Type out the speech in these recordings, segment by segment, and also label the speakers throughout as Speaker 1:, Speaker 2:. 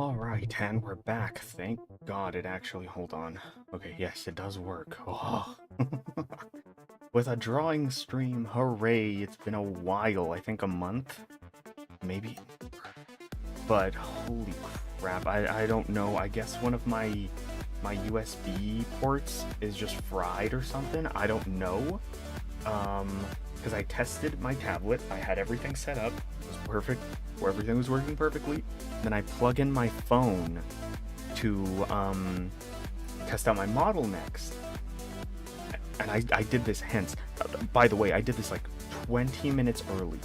Speaker 1: Alright, and we're back. Thank God it actually... Hold on. Okay, yes, it does work. Oh. With a drawing stream, hooray! It's been a while. I think a month? Maybe? But, holy crap, I don't know. I guess one of my USB ports is just fried or something. I don't know. Because I tested my tablet. I had everything set up. It was perfect. Everything was working perfectly. Then I plug in my phone to test out my model next. And I did this, hence, by the way, I did this like 20 minutes early.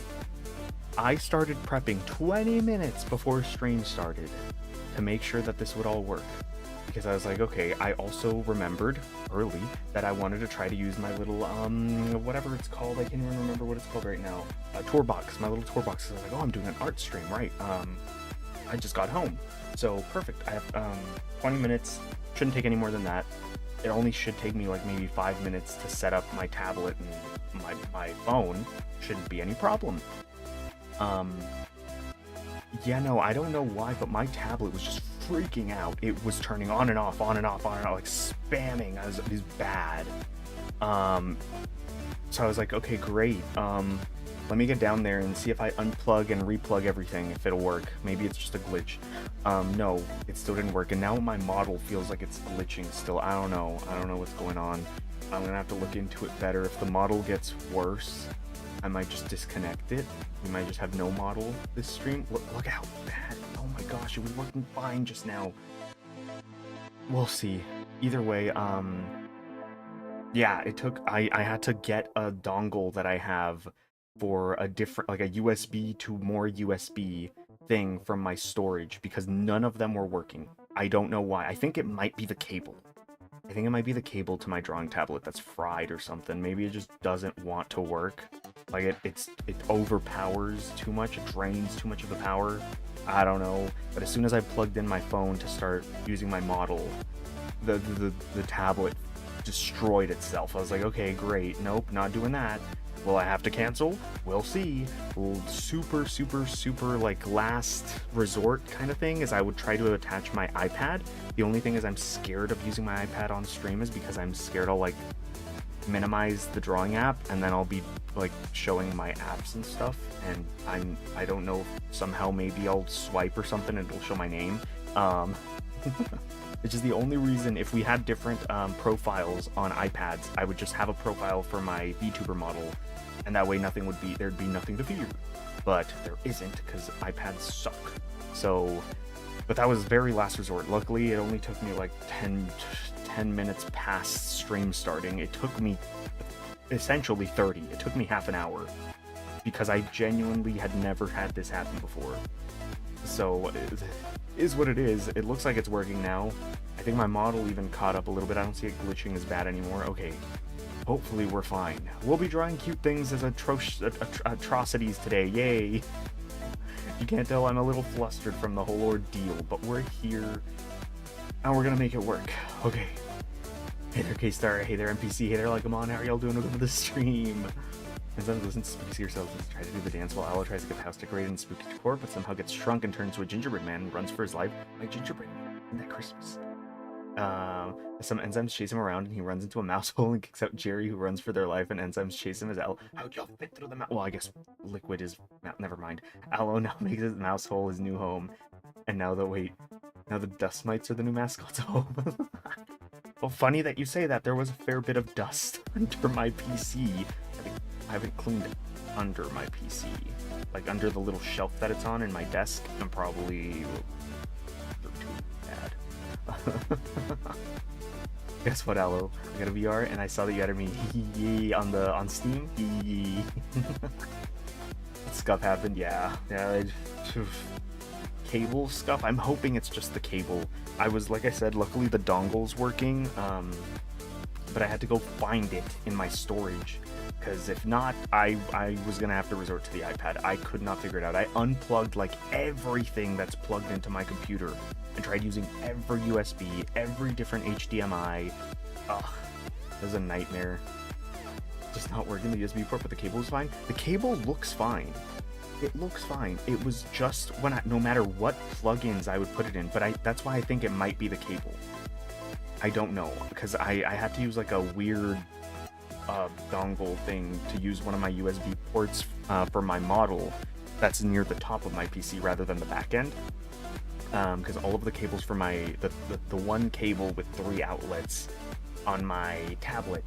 Speaker 1: I started prepping 20 minutes before stream started to make sure that this would all work. Because I was like, okay, I also remembered early that I wanted to try to use my little, whatever it's called, I can't even remember what it's called right now, tour box, my little tour box. I was like, oh, I'm doing an art stream, right? I just got home. So, perfect. I have, 20 minutes, shouldn't take any more than that. It only should take me, like, maybe 5 minutes to set up my tablet and my phone. Shouldn't be any problem. Yeah, no, I don't know why, but my tablet was just freaking out. It was turning on and off, on and off, on and off, like spamming. It was bad. So I was like, okay, great. Let me get down there and see if I unplug and replug everything, if it'll work. Maybe it's just a glitch. No, it still didn't work. And now my model feels like it's glitching still. I don't know. I don't know what's going on. I'm gonna have to look into it better. If the model gets worse, I might just disconnect it. We might just have no model this stream. Look how bad. Oh my gosh, it was working fine just now. We'll see. Either way, yeah, it took... I had to get a dongle that I have for a different, like a USB to more USB thing from my storage because none of them were working. I don't know why. I think it might be the cable. I think it might be the cable to my drawing tablet that's fried or something. Maybe it just doesn't want to work. Like it overpowers too much. It drains too much of the power. I don't know. But as soon as I plugged in my phone to start using my model, the tablet destroyed itself. I was like, okay, great. Nope, not doing that. Will I have to cancel? We'll see. Super, like, last resort kind of thing is I would try to attach my iPad. The only thing is I'm scared of using my iPad on stream is because I'm scared I'll, like, minimize the drawing app and then I'll be, like, showing my apps and stuff. And I don't know, somehow maybe I'll swipe or something and it'll show my name. Which is the only reason, if we had different profiles on iPads, I would just have a profile for my VTuber model, and that way there'd be nothing to fear. But there isn't, because iPads suck. So, but that was very last resort. Luckily, it only took me like 10 minutes past stream starting. It took me essentially 30. It took me half an hour, because I genuinely had never had this happen before. So, it is what it is. It looks like it's working now. I think my model even caught up a little bit. I don't see it glitching as bad anymore. Okay, hopefully we're fine. We'll be drawing cute things as atrocities today. Yay! You can't tell I'm a little flustered from the whole ordeal, but we're here and we're gonna make it work. Okay. Hey there, K-Star. Hey there, NPC. Hey there, Lycamon. How are y'all doing? Welcome to the stream. And then listen to Spooky yourself and try to do the dance while Aloe tries to get the house decorated in spooky decor, but somehow gets shrunk and turns to a gingerbread man and runs for his life like gingerbread man. Isn't that Christmas? Some enzymes chase him around and he runs into a mouse hole and kicks out Jerry, who runs for their life, and enzymes chase him as Aloe. How'd y'all fit through the mouse? Well, I guess liquid is... Never mind. Aloe now makes his mouse hole his new home. And now the dust mites are the new mascot's home. Well, funny that you say that. There was a fair bit of dust under my PC. I haven't cleaned it under my PC. Like, under the little shelf that it's on in my desk. I'm probably... too bad. Guess what, Aloe? I got a VR, and I saw that you added me on Steam. Scuff happened, yeah. Cable scuff? I'm hoping it's just the cable. I was, like I said, luckily the dongle's working, but I had to go find it in my storage. Because if not, I was going to have to resort to the iPad. I could not figure it out. I unplugged like everything that's plugged into my computer and tried using every USB, every different HDMI. Ugh, it was a nightmare. Just not working the USB port, but the cable was fine. The cable looks fine. it looks fine. It was just when no matter what plugins I would put it in, but that's why I think it might be the cable. I don't know, because I had to use like a weird dongle thing to use one of my USB ports for my model that's near the top of my PC rather than the back end. Because all of the cables for the one cable with 3 outlets on my tablet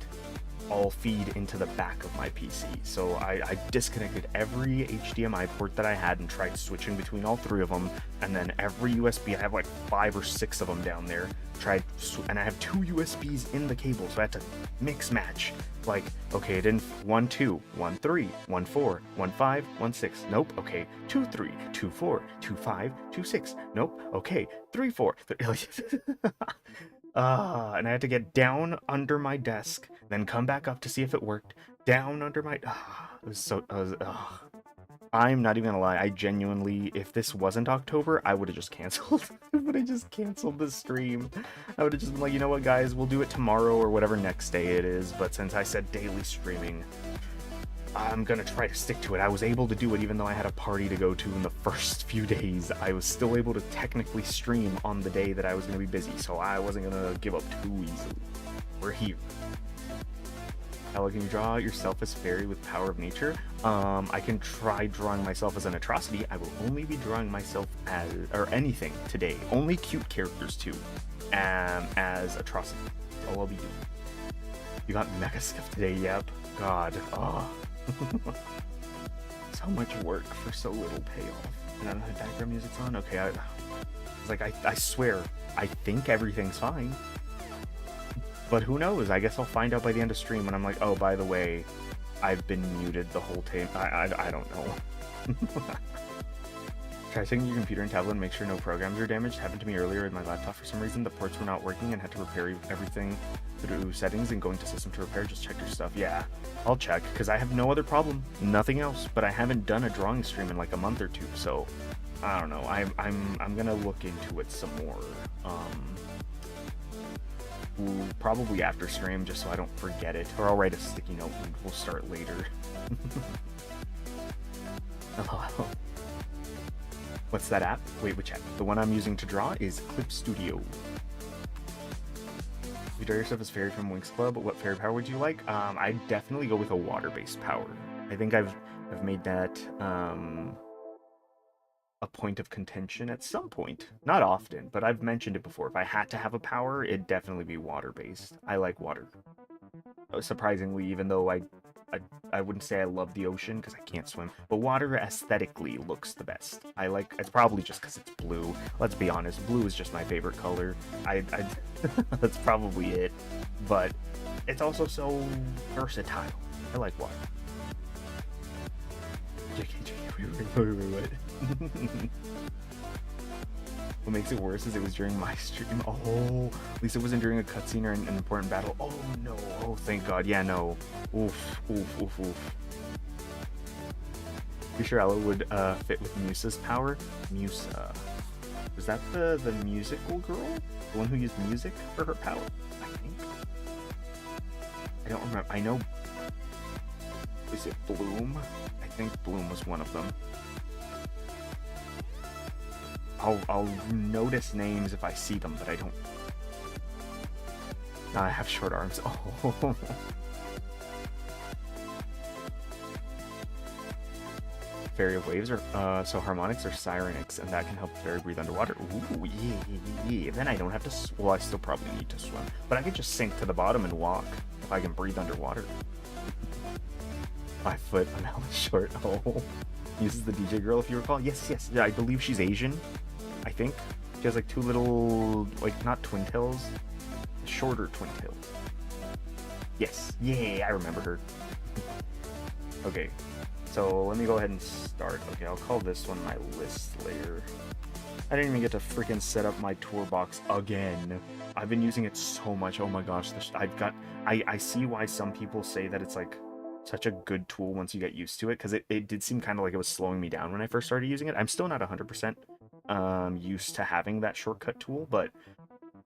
Speaker 1: all feed into the back of my PC. So I disconnected every HDMI port that I had and tried switching between all 3 of them, and then every USB, I have like 5 or 6 of them down there, and I have 2 USBs in the cable, so I had to mix match. Like, okay, it didn't 1 2 1 3 1 4 1 5 1 6, nope, okay, 2 3 2 4 2 5 2 6, nope, okay, 3 4 and I had to get down under my desk, then come back up to see if it worked. Down under my, it was so, I'm not even gonna lie, I genuinely, if this wasn't October, I would have just canceled. I would have just canceled the stream. I would have just been like, you know what, guys, we'll do it tomorrow or whatever next day it is. But since I said daily streaming, I'm gonna try to stick to it. I was able to do it even though I had a party to go to in the first few days. I was still able to technically stream on the day that I was gonna be busy, so I wasn't gonna give up too easily. We're here. Ella, can you draw yourself as fairy with power of nature? I can try drawing myself as an atrocity. I will only be drawing myself as, or anything today. Only cute characters too, as atrocity. That's all I'll be doing. You got mega stuff today, yep. God, so much work for so little payoff. And I don't know if background music's on. Okay, it's like I swear, I think everything's fine. But who knows? I guess I'll find out by the end of stream when I'm like, oh, by the way, I've been muted the whole time. I don't know. Try setting your computer and tablet and make sure no programs are damaged. Happened to me earlier with my laptop for some reason. The ports were not working and had to repair everything through settings and going to system to repair. Just check your stuff. Yeah, I'll check because I have no other problem. Nothing else. But I haven't done a drawing stream in like a month or 2. So I don't know. I'm gonna look into it some more. Probably after stream, just so I don't forget it, or I'll write a sticky note and we'll start later. Hello. What's that app? Wait, which app? The one I'm using to draw is Clip Studio. You draw yourself as fairy from Winx Club. What fairy power would you like? I'd definitely go with a water-based power. I think I've made that a point of contention at some point. Not often, but I've mentioned it before. If I had to have a power, it'd definitely be water-based. I like water. Surprisingly, even though I wouldn't say I love the ocean because I can't swim, but water aesthetically looks the best. I like, it's probably just because it's blue. Let's be honest, blue is just my favorite color. That's probably it. But it's also so versatile. I like water. Wait. What makes it worse is it was during my stream. Oh, at least it wasn't during a cutscene or an important battle. Oh no. Oh, thank God. Yeah, no. Oof. Be sure Ella would fit with Musa's power. Musa. Was that the musical girl? The one who used music for her power? I think. I don't remember. I know. Is it Bloom? I think Bloom was one of them. I'll notice names if I see them, but I don't. I have short arms. Oh. Fairy of waves are so harmonics are sirenics, and that can help the fairy breathe underwater. Ooh, yeah. Then I don't have to. Well, I still probably need to swim, but I could just sink to the bottom and walk if I can breathe underwater. 5 foot, I'm hella short. Oh, uses the DJ girl if you recall. Yes. Yeah, I believe she's Asian. I think she has like 2 little, like not twin tails, shorter twin tails. Yes, yeah, I remember her. Okay, so let me go ahead and start. Okay, I'll call this one my list layer. I didn't even get to freaking set up my tour box again. I've been using it so much. Oh my gosh, I see why some people say that it's like such a good tool once you get used to it, because it did seem kind of like it was slowing me down when I first started using it. I'm still not 100% used to having that shortcut tool, but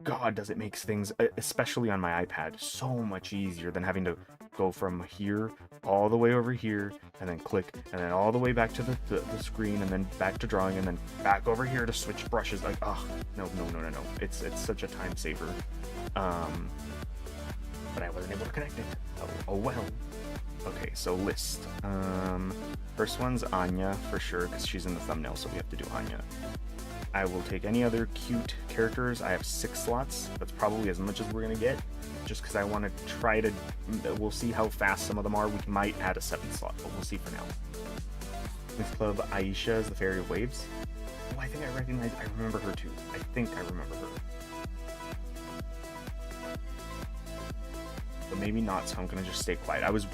Speaker 1: God, does it make things, especially on my iPad, so much easier than having to go from here all the way over here, and then click, and then all the way back to the screen, and then back to drawing, and then back over here to switch brushes. Like, oh, no. It's such a time saver. But I wasn't able to connect it. Oh well. Okay, so list. First one's Anya for sure, because she's in the thumbnail, so we have to do Anya. I will take any other cute characters. I have 6 slots. That's probably as much as we're gonna get, just because I want to try to. We'll see how fast some of them are. We might add a 7th slot, but we'll see for now. Myth Club Aisha is the Fairy of Waves. Oh, I think I recognize. I remember her too. I think I remember her. But maybe not, so I'm gonna just stay quiet. I was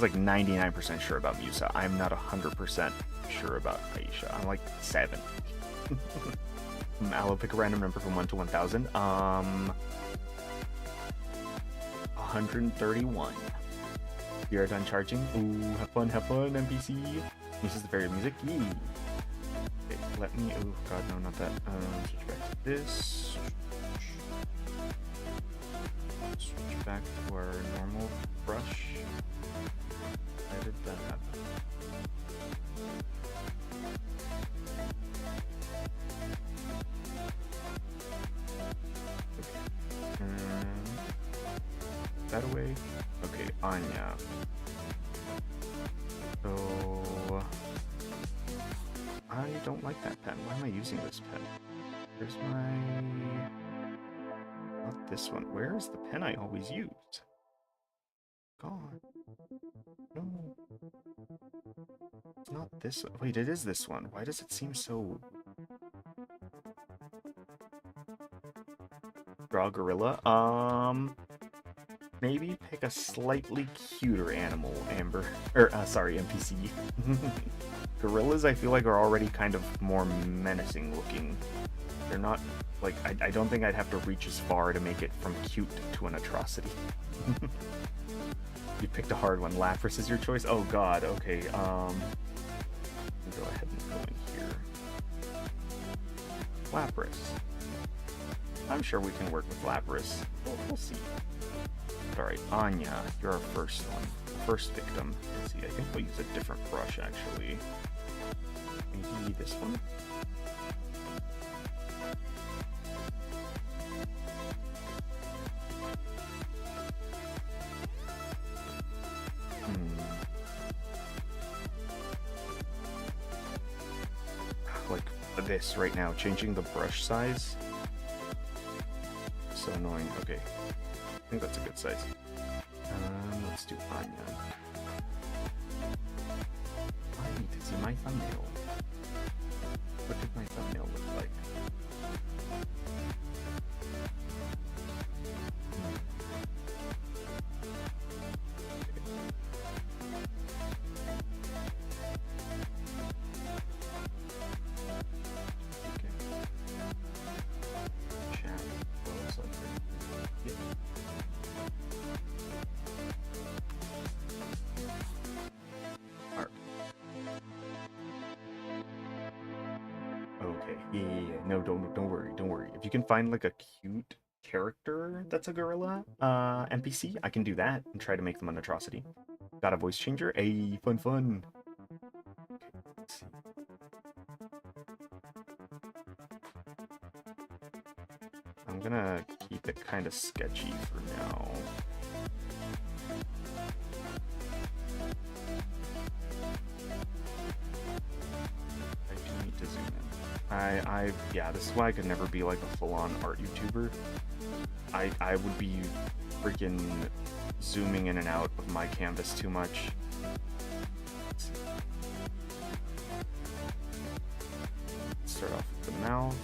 Speaker 1: like 99% sure about Musa. I'm not 100% sure about Aisha. I'm like 7. I'll pick a random number from 1 to 1,000. 131. We are done charging. Ooh, have fun, NPC. This is the fairy music. Yee. Okay, let me. Oh god, no, not that. Switch back to this. Switch back to our normal brush. Why did that happen? That away. Okay, Anya. So I don't like that pen. Why am I using this pen? Here's my. Not this one. Where is the pen I always used? God. No. It's not this one. Wait, it is this one. Why does it seem so. Draw gorilla. Maybe pick a slightly cuter animal, Amber. Or, sorry, NPC. Gorillas, I feel like, are already kind of more menacing looking. They're not, like, I don't think I'd have to reach as far to make it from cute to an atrocity. You picked a hard one. Lapras is your choice? Oh god, okay, go ahead and go in here. Lapras. I'm sure we can work with Lapras. We'll see. Alright, Anya, you're our first one. First victim. Let's see, I think we'll use a different brush, actually. Maybe this one? Like this right now, changing the brush size. So annoying. Okay. I think that's a good size. Let's do Anya. I need to see my thumbnail. What did my thumbnail look like? No, don't worry. If you can find like a cute character that's a gorilla NPC, I can do that and try to make them an atrocity. Got a voice changer? Hey, fun. Okay, let's see. I'm gonna keep it kind of sketchy for now. I do need to zoom in. Yeah, this is why I could never be like a full-on art YouTuber. I would be freaking zooming in and out of my canvas too much. Start off with the mouth.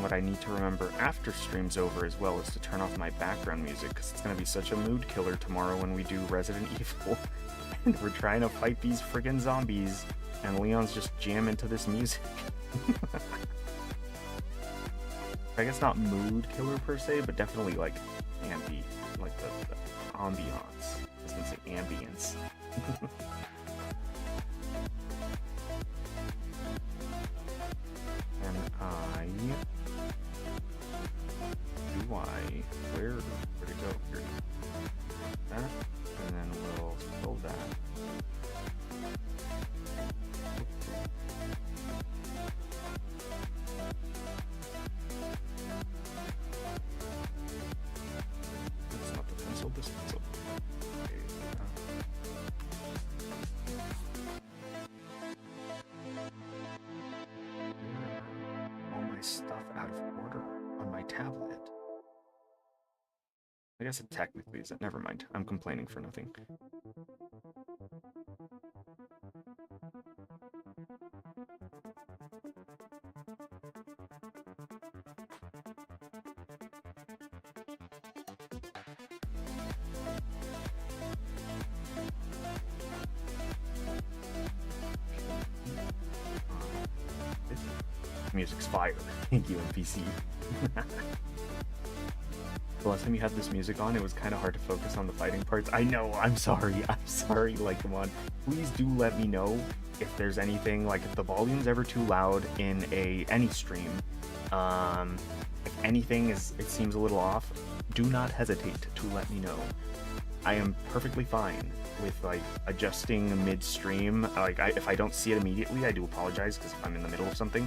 Speaker 1: What I need to remember after stream's over as well is to turn off my background music, because it's going to be such a mood killer tomorrow when we do Resident Evil and we're trying to fight these friggin' zombies and Leon's just jam into this music. I guess not mood killer per se, but definitely like like the ambiance. I was going to say ambience. out of order on my tablet. I guess it technically isn't. Never mind. I'm complaining for nothing. Music's fire. Thank you, NPC. The last time you had this music on, it was kind of hard to focus on the fighting parts. I know, I'm sorry. Like, come on. Please do let me know if there's anything, like if the volume's ever too loud in any stream. If anything it seems a little off, do not hesitate to let me know. I am perfectly fine with like adjusting midstream. Like if I don't see it immediately, I do apologize, because if I'm in the middle of something,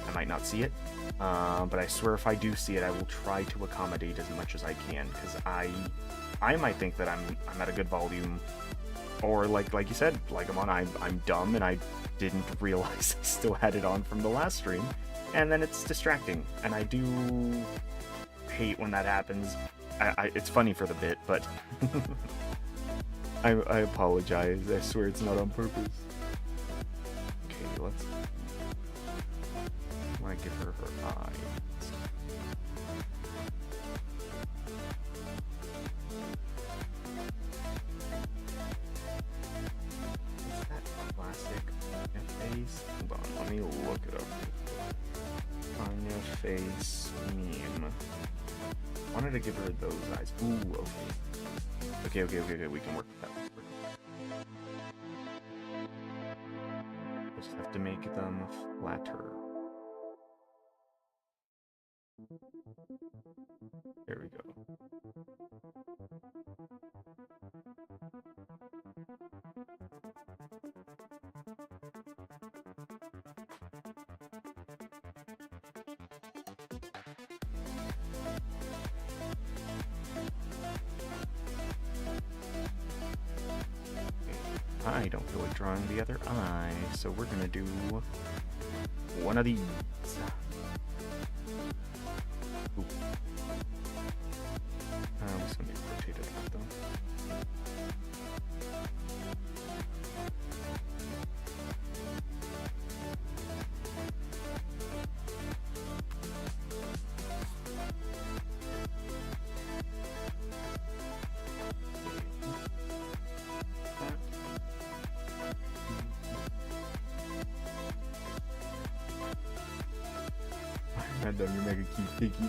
Speaker 1: I might not see it. But I swear if I do see it, I will try to accommodate as much as I can, because I might think that I'm at a good volume, or like you said, like I'm dumb and I didn't realize I still had it on from the last stream, and then it's distracting, and I do hate when that happens. It's funny for the bit, but I apologize. I swear it's not on purpose. Okay, let's. I want to give her eyes. Is that classic face? Hold on, let me look it up. Anya face meme. I wanted to give her those eyes. Ooh, okay. Okay, we can work with that. Just have to make them flatter. There we go. I don't feel like drawing the other eye, so we're gonna do one of these. Ooh. This one needs rotated up though. You're mega cute. Thank you.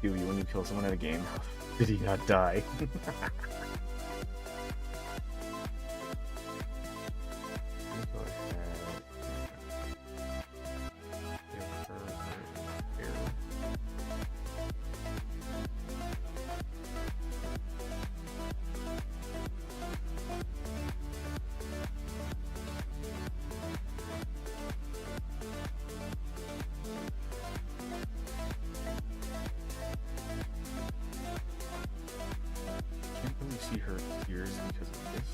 Speaker 1: Feel you when you kill someone in a game. Did he not die? See her ears because of this.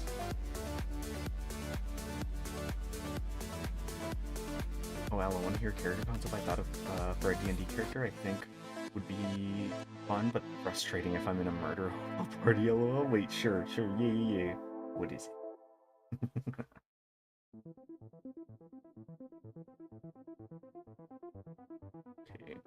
Speaker 1: Oh, Al, I want to hear character concept. I thought of for a D&D character, I think would be fun but frustrating if I'm in a murder party. LOL. Wait, sure, yeah. What is it? Okay.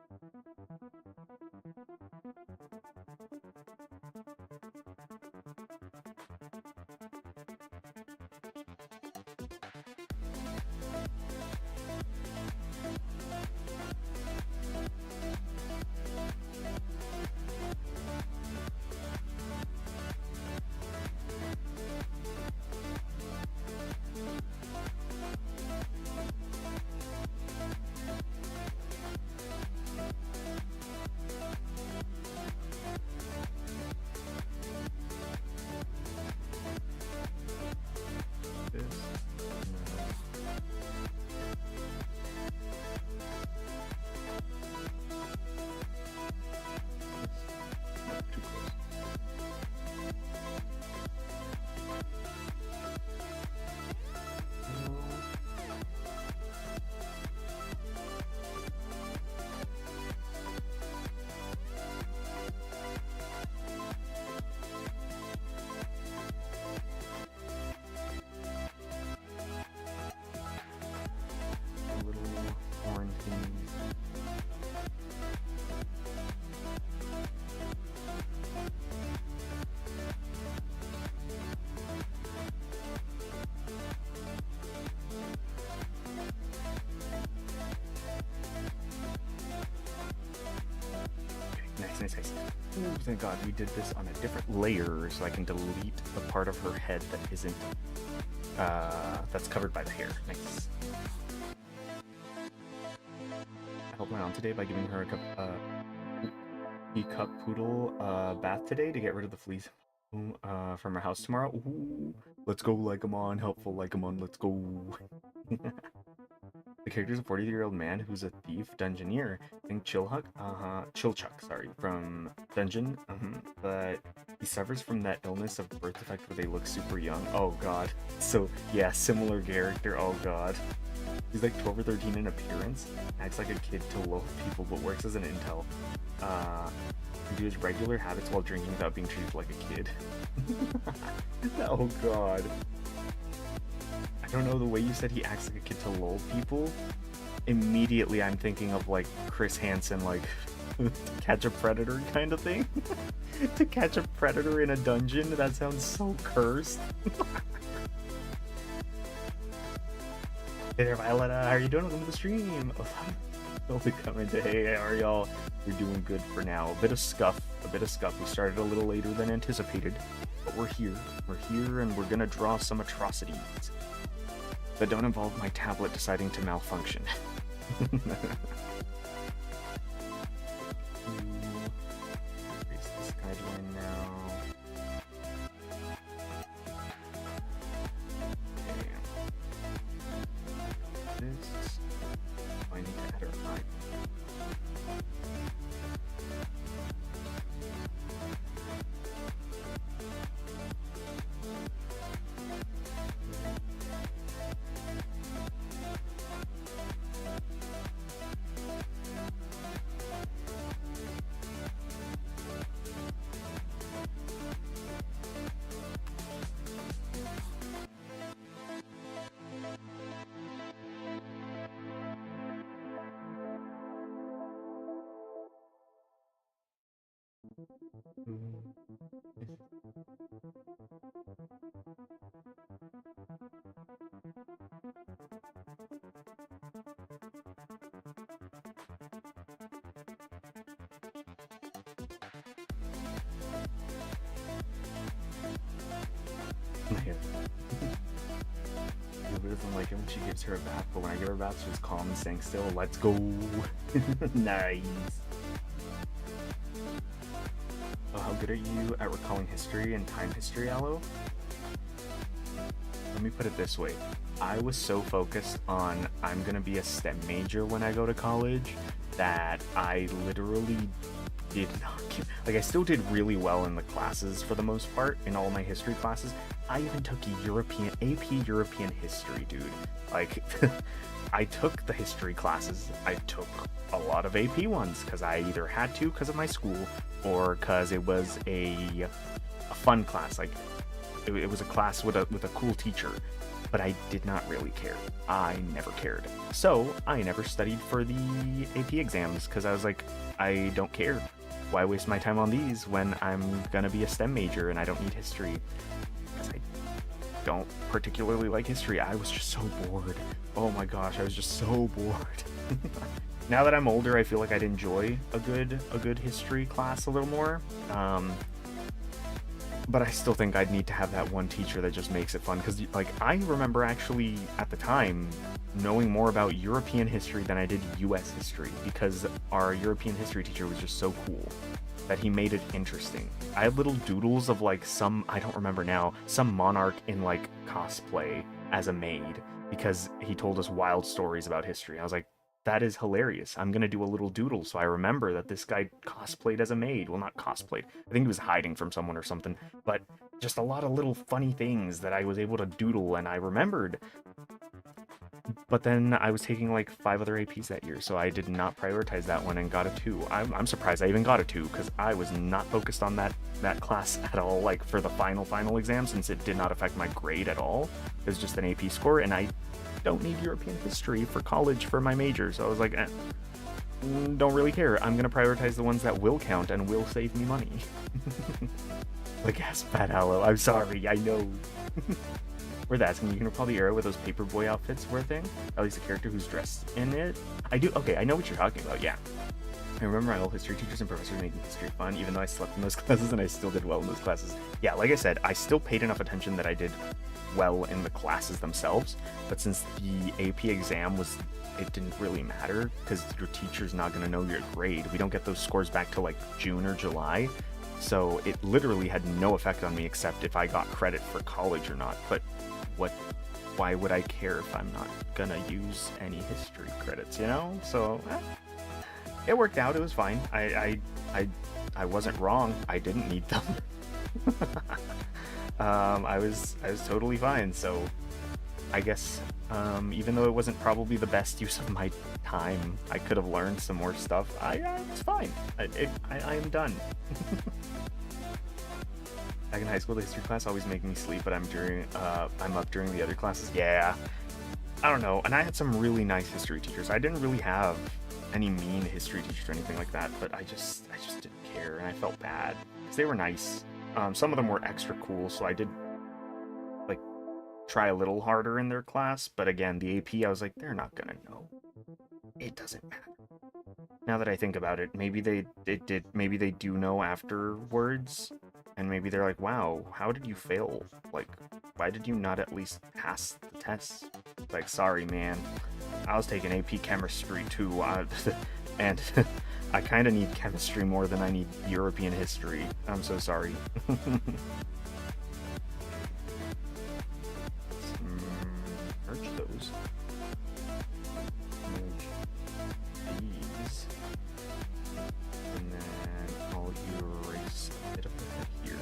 Speaker 1: nice. Ooh, thank God we did this on a different layer so I can delete the part of her head that isn't, that's covered by the hair. Nice. I helped my aunt today by giving her a teacup poodle bath today to get rid of the fleas from her house tomorrow. Ooh, let's go, Legamon. Helpful Legamon, let's go. The character is a 43-year-old man who's a thief dungeoneer. I think Chilchuck, sorry, from Dungeon. But he suffers from that illness of birth defect where they look super young. Oh god. So yeah, similar character. Oh god. He's like 12 or 13 in appearance. Acts like a kid to low people, but works as an intel. Can do his regular habits while drinking without being treated like a kid. Oh god. I don't know, the way you said he acts like a kid to lull people, immediately I'm thinking of like Chris Hansen, like to catch a predator kind of thing. To catch a predator in a dungeon, that sounds so cursed. Hey there, Violetta, how are you doing? Welcome to the stream. I'll be coming to, hey, how are y'all? We're doing good for now. A bit of scuff. We started a little later than anticipated, but we're here. We're here, and we're gonna draw some atrocities that don't involve my tablet deciding to malfunction. Erase this guideline now. Okay. This. I need to add our eye. Doesn't like it when she gives her a bath, but when I give her a bath, she's calm and staying still. Let's go. Nice. Oh, how good are you at recalling history and time history, Aloe? Let me put it this way. I was so focused on I'm gonna be a STEM major when I go to college that I literally did not give, like, I still did really well in the classes for the most part, in all my history classes. I even took AP European history, dude. Like, I took the history classes. I took a lot of AP ones because I either had to because of my school or because it was a fun class. Like, it was a class with a cool teacher, but I did not really care. I never cared. So I never studied for the AP exams because I was like, I don't care. Why waste my time on these when I'm gonna be a STEM major and I don't need history? Because I don't particularly like history. I was just so bored. Oh my gosh, I was just so bored. Now that I'm older, I feel like I'd enjoy a good history class a little more. But I still think I'd need to have that one teacher that just makes it fun. Because, like, I remember actually at the time knowing more about European history than I did US history, because our European history teacher was just so cool that he made it interesting. I had little doodles of like some, I don't remember now, some monarch in like cosplay as a maid because he told us wild stories about history. I was like, that is hilarious. I'm gonna do a little doodle so I remember that this guy cosplayed as a maid. Well, not cosplayed. I think he was hiding from someone or something, but just a lot of little funny things that I was able to doodle and I remembered. But then I was taking like 5 other APs that year, so I did not prioritize that one and got a 2. I'm surprised I even got a 2 because I was not focused on that class at all, like for the final exam, since it did not affect my grade at all. It was just an AP score, and I don't need European history for college for my major, so I was like, don't really care. I'm gonna prioritize the ones that will count and will save me money. Like, yes, Fat Aloe, I'm sorry, I know. Worth asking, you can recall the era where those paperboy outfits were a thing? At least the character who's dressed in it? I do. Okay, I know what you're talking about, yeah. I remember my old history teachers and professors making history fun, even though I slept in those classes and I still did well in those classes. Yeah, like I said, I still paid enough attention that I did well in the classes themselves, but since the AP exam it didn't really matter because your teacher's not going to know your grade. We don't get those scores back till like June or July, so it literally had no effect on me except if I got credit for college or not. But why would I care if I'm not gonna use any history credits, you know? So it worked out. It was fine. I wasn't wrong. I didn't need them. I was totally fine. So I guess even though it wasn't probably the best use of my time, I could have learned some more stuff. I was fine. I am done. Back in high school, the history class always made me sleep, but I'm up during the other classes. Yeah, I don't know. And I had some really nice history teachers. I didn't really have any mean history teachers or anything like that, but I just didn't care, and I felt bad because they were nice. Some of them were extra cool, so I did like try a little harder in their class. But again, the AP, I was like, they're not gonna know. It doesn't matter. Now that I think about it, maybe they do know afterwards. And maybe they're like, wow, how did you fail? Like, why did you not at least pass the test? Like, sorry, man. I was taking AP chemistry too, and I kind of need chemistry more than I need European history. I'm so sorry. Merge those. Merge these. And then I'll erase a bit of that here.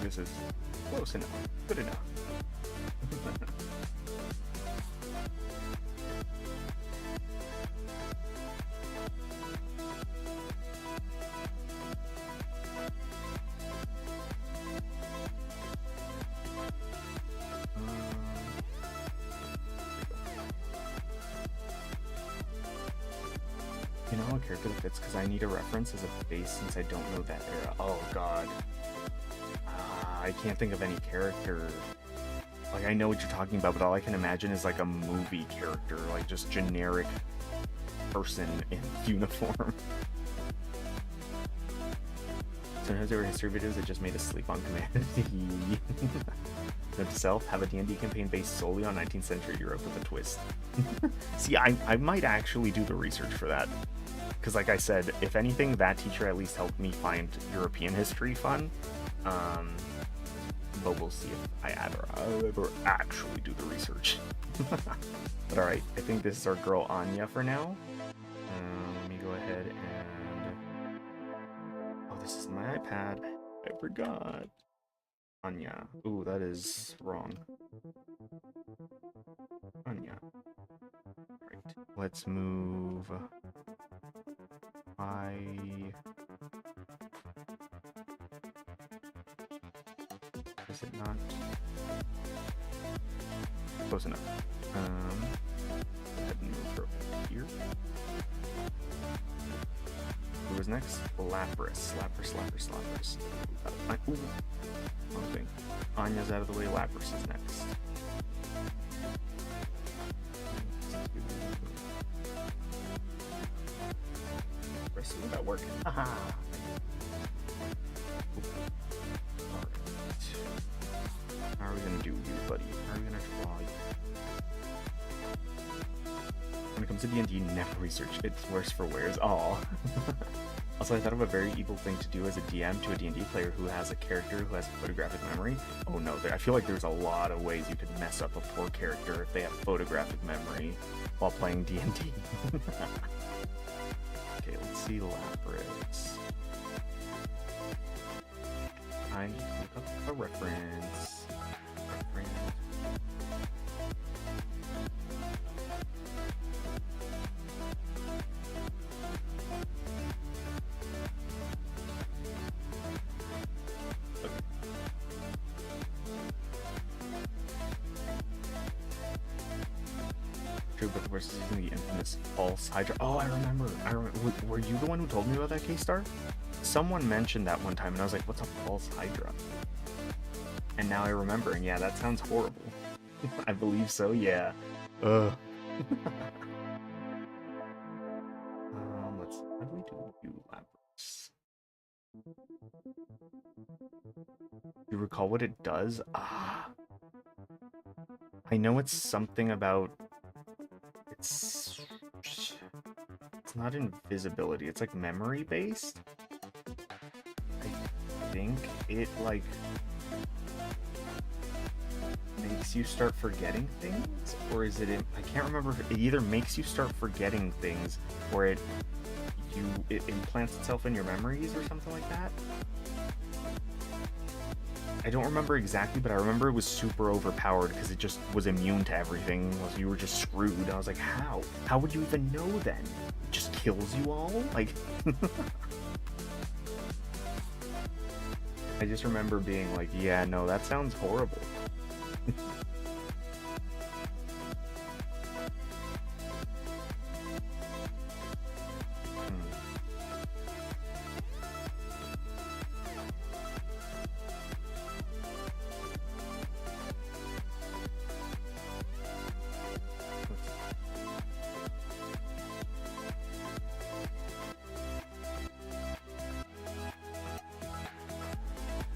Speaker 1: This is close enough. Good enough. You know, a character that fits because I need a reference as a base since I don't know that era. Oh god. I can't think of any character. Like, I know what you're talking about, but all I can imagine is like a movie character, like just generic person in uniform. Sometimes there were history videos that just made us sleep on command. Note to self, have a D&D campaign based solely on 19th century Europe with a twist. See, I might actually do the research for that. Because like I said, if anything, that teacher at least helped me find European history fun. but we'll see if I'll ever actually do the research. But alright, I think this is our girl Anya for now. Let me go ahead and... Oh, this is my iPad. I forgot. Anya. Ooh, that is wrong. Anya. Right. Let's move... Is it not? Close enough. Go ahead and move her over here. Who was next? Lapras. Lapras. Ooh. Wrong thing. Anya's out of the way. Lapras is next. Press it without working. Haha. How are we gonna do you, buddy? How are we gonna draw you? When it comes to D&D, never research. It's worse for wears. Aw. Also, I thought of a very evil thing to do as a DM to a D&D player who has a character who has photographic memory. Oh no, I feel like there's a lot of ways you could mess up a poor character if they have photographic memory while playing D&D. Okay, let's see Lapras. I look up a reference. True, but versus using the infamous false Hydra. Oh, I remember. Were you the one who told me about that, K-Star? Someone mentioned that one time, and I was like, what's a false Hydra? And now I remember, and yeah, that sounds horrible. I believe so, yeah. Ugh. How do we do you, Lapras? You recall what it does? Ah. I know it's something about... It's not invisibility, it's like memory based. I think it like makes you start forgetting things, or is it I can't remember if it either makes you start forgetting things or it implants itself in your memories or something like that. I don't remember exactly, but I remember it was super overpowered because it just was immune to everything. You were just screwed. I was like, how? How would you even know then? It just kills you all? Like... I just remember being like, yeah, no, that sounds horrible.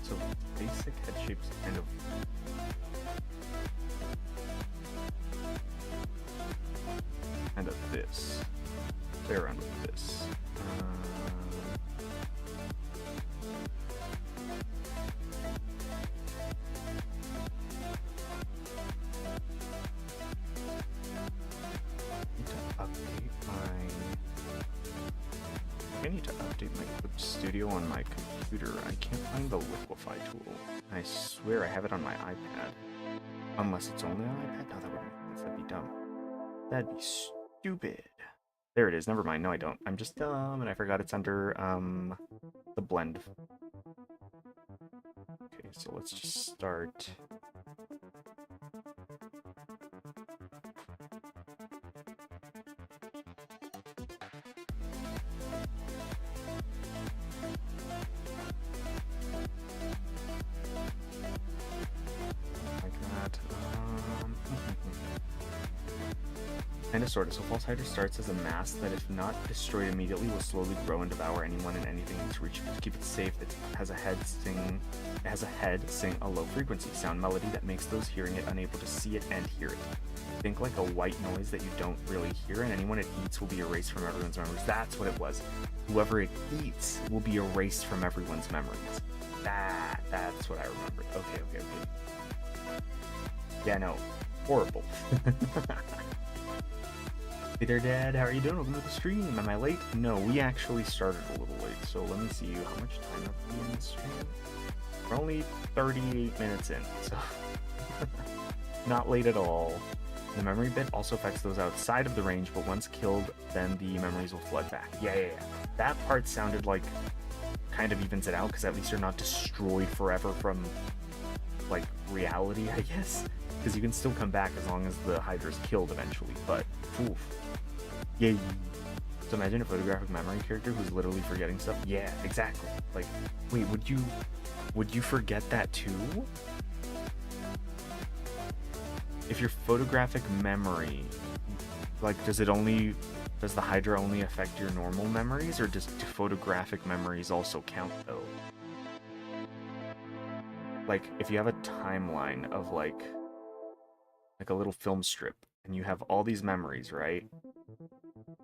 Speaker 1: So basic head shapes kind of this. Play around with this. I need to update my Clip Studio on my computer. I can't find the liquefy tool. I swear I have it on my iPad. Unless it's only on iPad? No, that wouldn't make sense. That'd be dumb. That'd be stupid. There it is. Never mind. No, I don't. I'm just dumb, and I forgot it's under the blend. Okay, so let's just start. Kinda sorta. So False Hydra starts as a mass that, if not destroyed immediately, will slowly grow and devour anyone and anything in its reach. To keep it safe, it has a head sing a low frequency sound melody that makes those hearing it unable to see it and hear it. Think like a white noise that you don't really hear, and anyone it eats will be erased from everyone's memories. That's what it was. Whoever it eats will be erased from everyone's memories. That's what I remembered. Okay. Yeah, no. Horrible. Hey there, Dad. How are you doing? Welcome to the stream. Am I late? No, we actually started a little late. So let me see how much time have we in the stream? We're only 38 minutes in, so not late at all. The memory bit also affects those outside of the range, but once killed, then the memories will flood back. Yeah. That part sounded like kind of evens it out, because at least you're not destroyed forever from, like, reality, I guess. Because you can still come back as long as the Hydra's killed eventually, but, oof. Yeah. So imagine a photographic memory character who's literally forgetting stuff. Yeah, exactly. Like, wait, would you forget that too? If your photographic memory, like, does the Hydra only affect your normal memories, or do photographic memories also count though? Like, if you have a timeline of like a little film strip, and you have all these memories, right?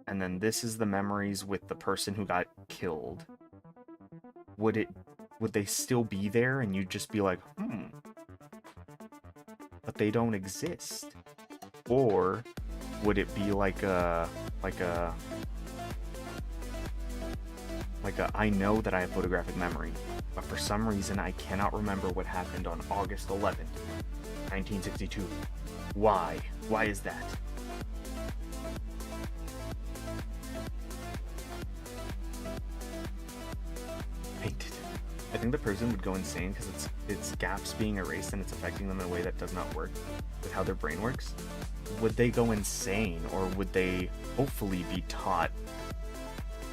Speaker 1: And then this is the memories with the person who got killed. Would they still be there, and you'd just be like, but they don't exist? Or would it be like a I know that I have photographic memory, but for some reason I cannot remember what happened on August 11th, 1962. Why? Why is that? Painted. I think the person would go insane because it's gaps being erased and it's affecting them in a way that does not work with how their brain works. Would they go insane, or would they hopefully be taught?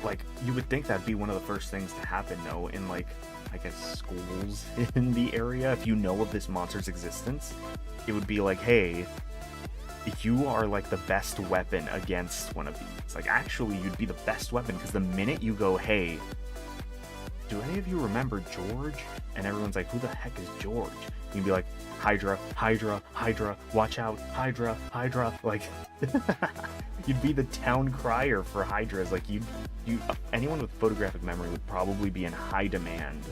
Speaker 1: Like, you would think that'd be one of the first things to happen, though, in, like, I guess, schools in the area. If you know of this monster's existence, it would be like, hey, you are, like, the best weapon against one of these. Like, actually, you'd be the best weapon, because the minute you go, hey, do any of you remember George? And everyone's like, who the heck is George? You'd be like, Hydra, watch out, Hydra. Like, you'd be the town crier for Hydras. Like, anyone with photographic memory would probably be in high demand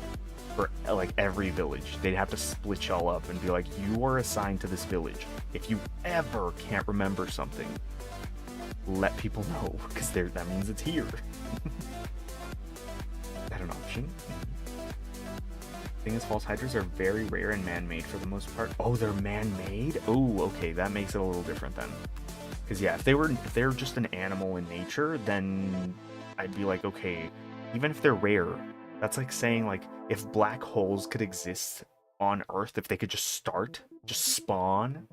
Speaker 1: for, like, every village. They'd have to split y'all up and be like, you are assigned to this village. If you ever can't remember something, let people know, because that means it's here. Is that an option? Thing is, false Hydras are very rare and man-made for the most part. Oh, they're man-made? Oh, okay, that makes it a little different then. Because yeah, if they're just an animal in nature, then I'd be like, okay, even if they're rare, that's like saying, like, if black holes could exist on Earth, if they could just spawn,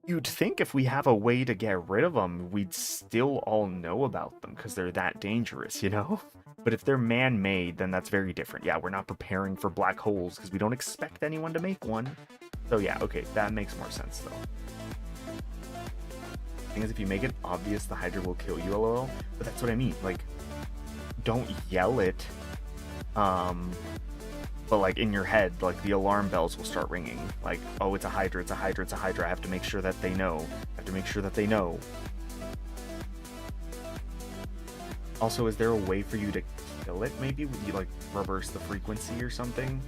Speaker 1: you'd think if we have a way to get rid of them, we'd still all know about them because they're that dangerous, you know? But if they're man-made, then that's very different. Yeah, we're not preparing for black holes because we don't expect anyone to make one. So yeah, okay, that makes more sense though. Thing is, if you make it obvious the Hydra will kill you, lol. But that's what I mean. Like, don't yell it. But like in your head, like the alarm bells will start ringing. Like, oh, it's a Hydra, it's a Hydra, it's a Hydra. I have to make sure that they know. Also, is there a way for you to kill it? Maybe would you like reverse the frequency or something?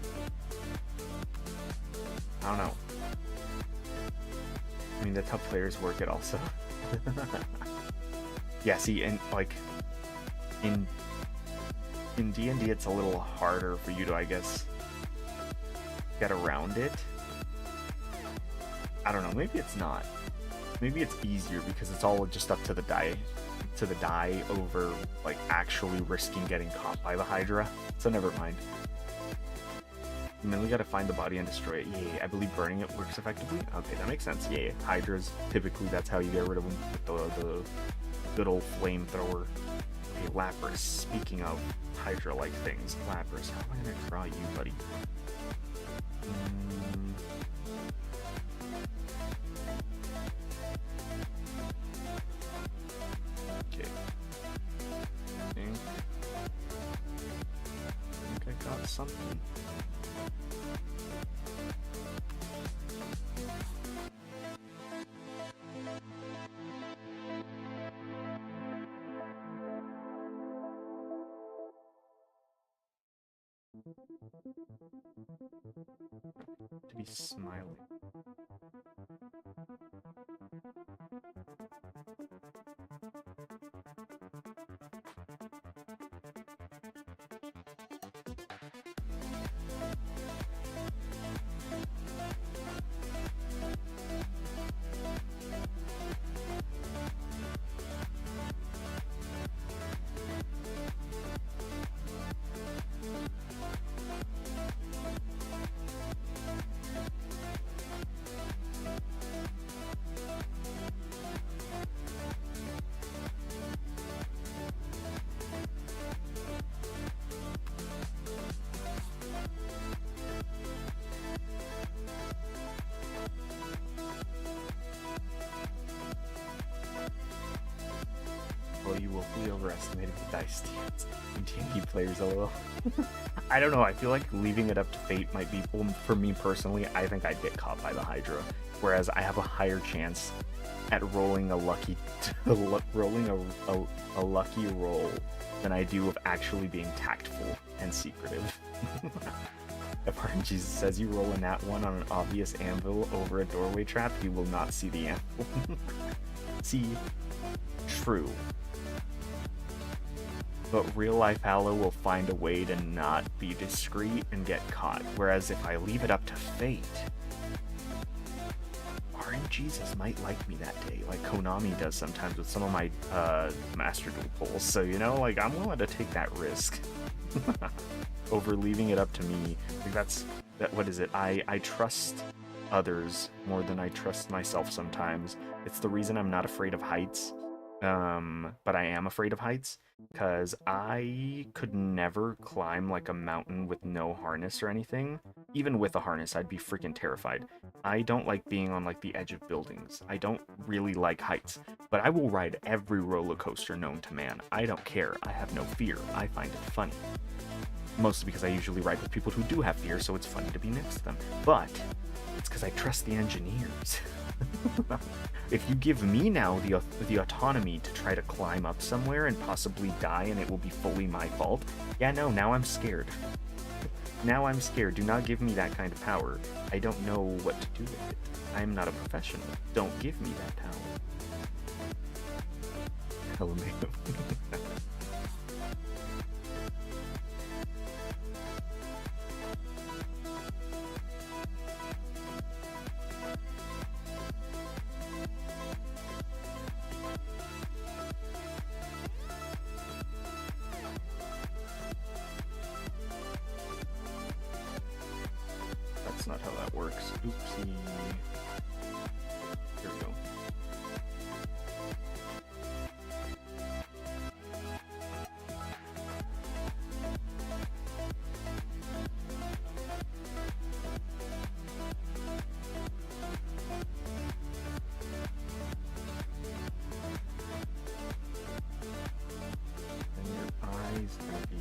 Speaker 1: I don't know. I mean, that's how players work it also. Yeah, see, and like in D&D, it's a little harder for you to, I guess, get around it. I don't know, maybe it's not. Maybe it's easier because it's all just up to the die over, like, actually risking getting caught by the Hydra. So never mind. And then we gotta find the body and destroy it. Yeah, I believe burning it works effectively. Okay, that makes sense. Yeah, Hydras, typically that's how you get rid of them, with the good old flamethrower. Okay, Lapras. Speaking of Hydra-like things, Lapras, how am I gonna draw you, buddy? Okay. I think I got something. Be smiling. Well, you willfully overestimated the dice and D&D players a little. I don't know, I feel like leaving it up to fate might be, well, for me personally, I think I'd get caught by the Hydra, whereas I have a higher chance at rolling a lucky a lucky roll than I do of actually being tactful and secretive. If RNG says you roll a nat 1 on an obvious anvil over a doorway trap, you will not see the anvil. See, true. But real life Aloe will find a way to not be discreet and get caught. Whereas if I leave it up to fate, RNGesus might like me that day, like Konami does sometimes with some of my Master Duel pulls. So, you know, like, I'm willing to take that risk over leaving it up to me. Like, what is it? I trust others more than I trust myself sometimes. It's the reason I'm not afraid of heights. But I am afraid of heights because I could never climb like a mountain with no harness or anything. Even with a harness, I'd be freaking terrified. I don't like being on like the edge of buildings. I don't really like heights, but I will ride every roller coaster known to man. I don't care. I have no fear. I find it funny. Mostly because I usually ride with people who do have fear, so it's funny to be next to them. But it's because I trust the engineers. If you give me now the autonomy to try to climb up somewhere and possibly die and it will be fully my fault, yeah, no, now I'm scared. Now I'm scared. Do not give me that kind of power. I don't know what to do with it. I'm not a professional. Don't give me that power. LMAO. That's not how that works. Oopsie. Here we go. And your eye's gonna be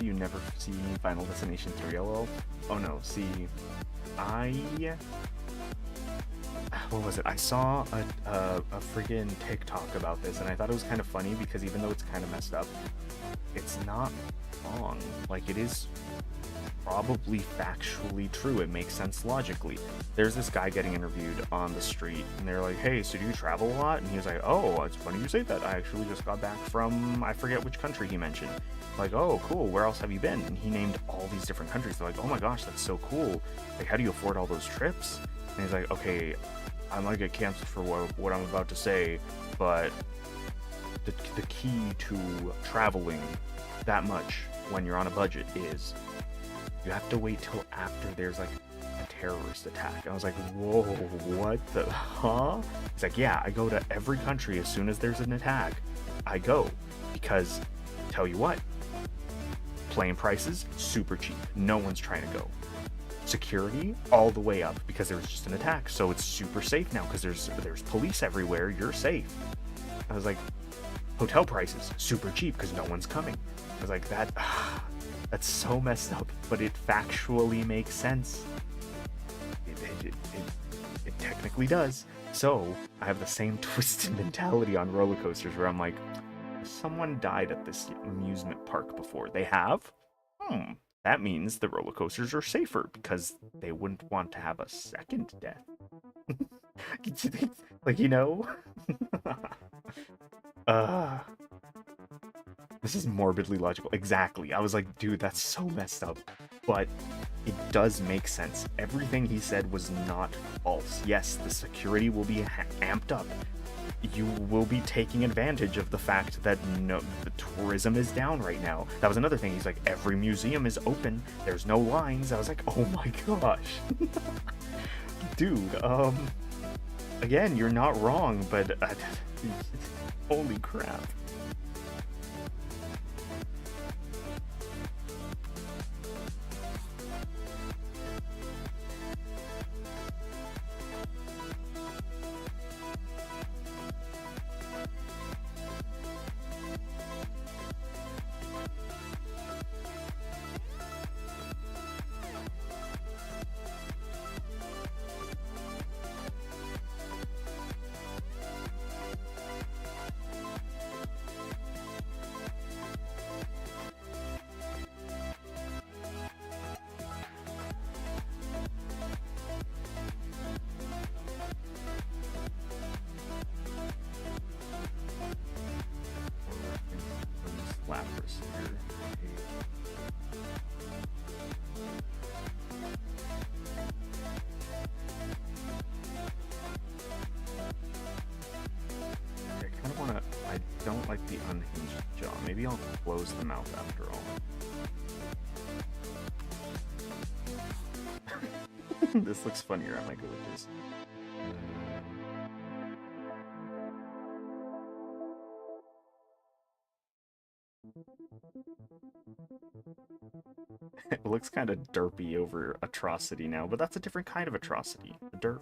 Speaker 1: you never see Final Destination 3 LOL. Oh no, see, what was it? I saw a friggin' TikTok about this, and I thought it was kind of funny because even though it's kind of messed up, it's not wrong. Like, it is probably factually true. It makes sense logically. There's this guy getting interviewed on the street, and they're like, hey, so do you travel a lot? And he was like, oh, it's funny you say that. I actually just got back from, I forget which country he mentioned. Like, oh, cool, where else have you been? And he named all these different countries. They're like, oh my gosh, that's so cool. Like, how do you afford all those trips? And he's like, okay, I might get canceled for what I'm about to say, but the key to traveling that much when you're on a budget is you have to wait till after there's like a terrorist attack. I was like, whoa, what the, huh? It's like, yeah, I go to every country as soon as there's an attack. I go because, tell you what, plane prices, super cheap. No one's trying to go. Security, all the way up because there was just an attack. So it's super safe now because there's police everywhere. You're safe. I was like, hotel prices, super cheap because no one's coming. I was like, that's so messed up, but it factually makes sense. It technically does. So I have the same twisted mentality on roller coasters where I'm like, someone died at this amusement park before. They have? That means the roller coasters are safer because they wouldn't want to have a second death. Like, you know? This is morbidly logical. Exactly. I was like, dude, that's so messed up. But it does make sense. Everything he said was not false. Yes, the security will be amped up. You will be taking advantage of the fact that the tourism is down right now. That was another thing. He's like, every museum is open. There's no lines. I was like, oh my gosh. Dude, again, you're not wrong, but holy crap. I don't like the unhinged jaw. Maybe I'll close the mouth after all. This looks funnier. I might go with this. It looks kind of derpy over Atrocity now, but that's a different kind of Atrocity. The derp.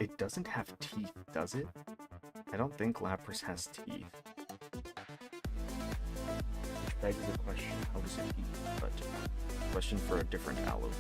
Speaker 1: It doesn't have teeth, does it? I don't think Lapras has teeth. Which begs the question, how does it eat? But question for a different Alozyme.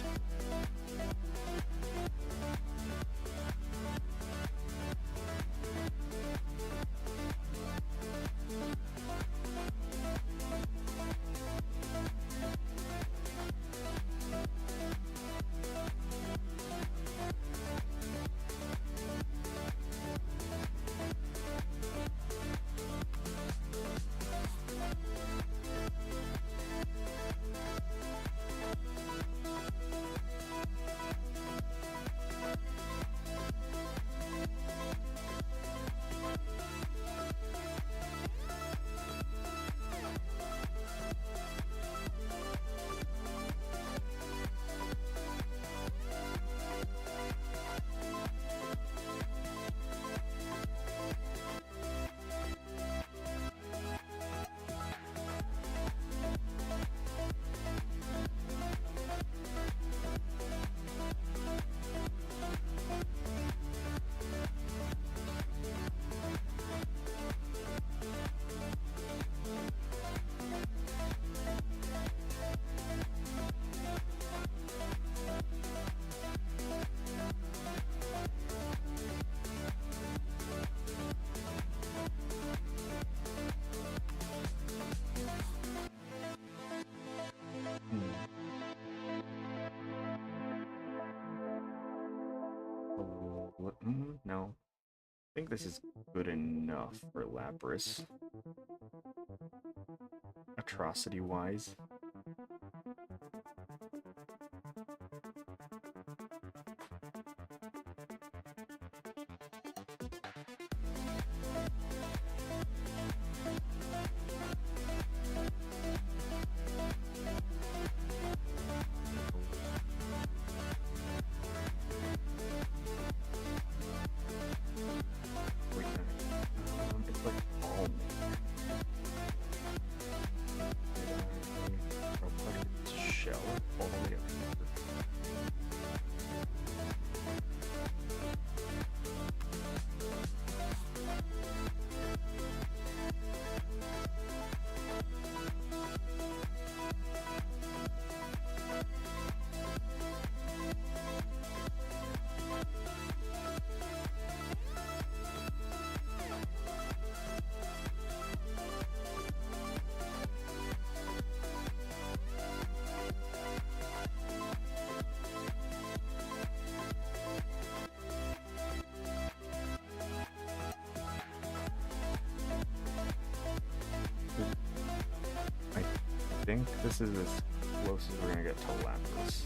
Speaker 1: No. I think this is good enough for Lapras. Atrocity-wise. think this is as close as we're gonna get to Lapras.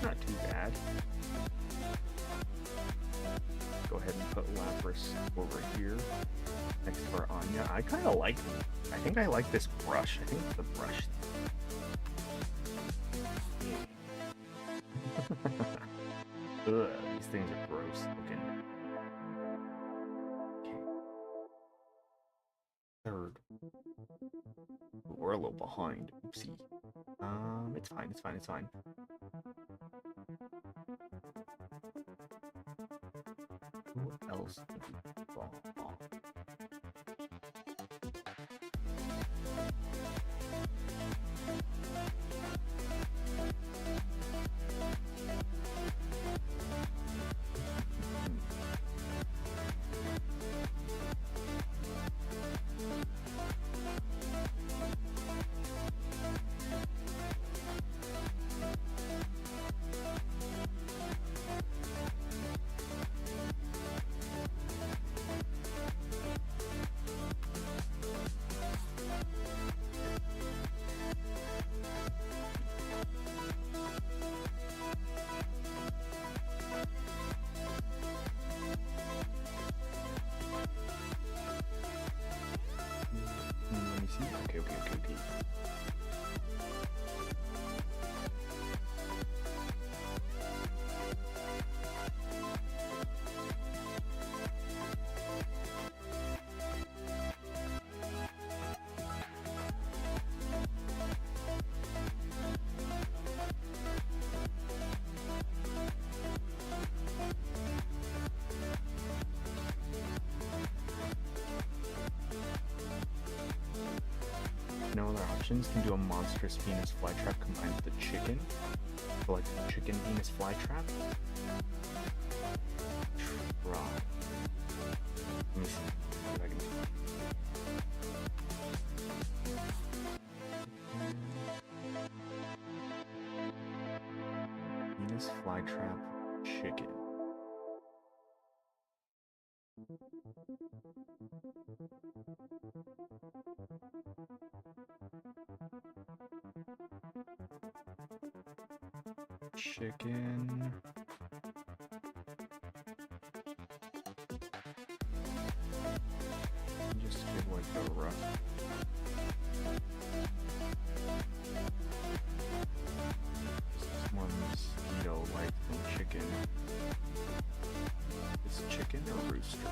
Speaker 1: Not too bad. Go ahead and put Lapras over here next to our Anya. I kind of like, I think I like this brush. I think it's the brush. Ugh, these things are gross looking. Okay. Third. We're a little behind. Oopsie. It's fine, it's fine, it's fine. Who else did we fall off? Okay. No other options. Can do a monstrous Venus flytrap combined with a chicken. So like chicken Venus flytrap. Try. Let me see what I can do. Venus flytrap chicken. Chicken. Just give like a rough. It's more mosquito-like than chicken. Is chicken or rooster?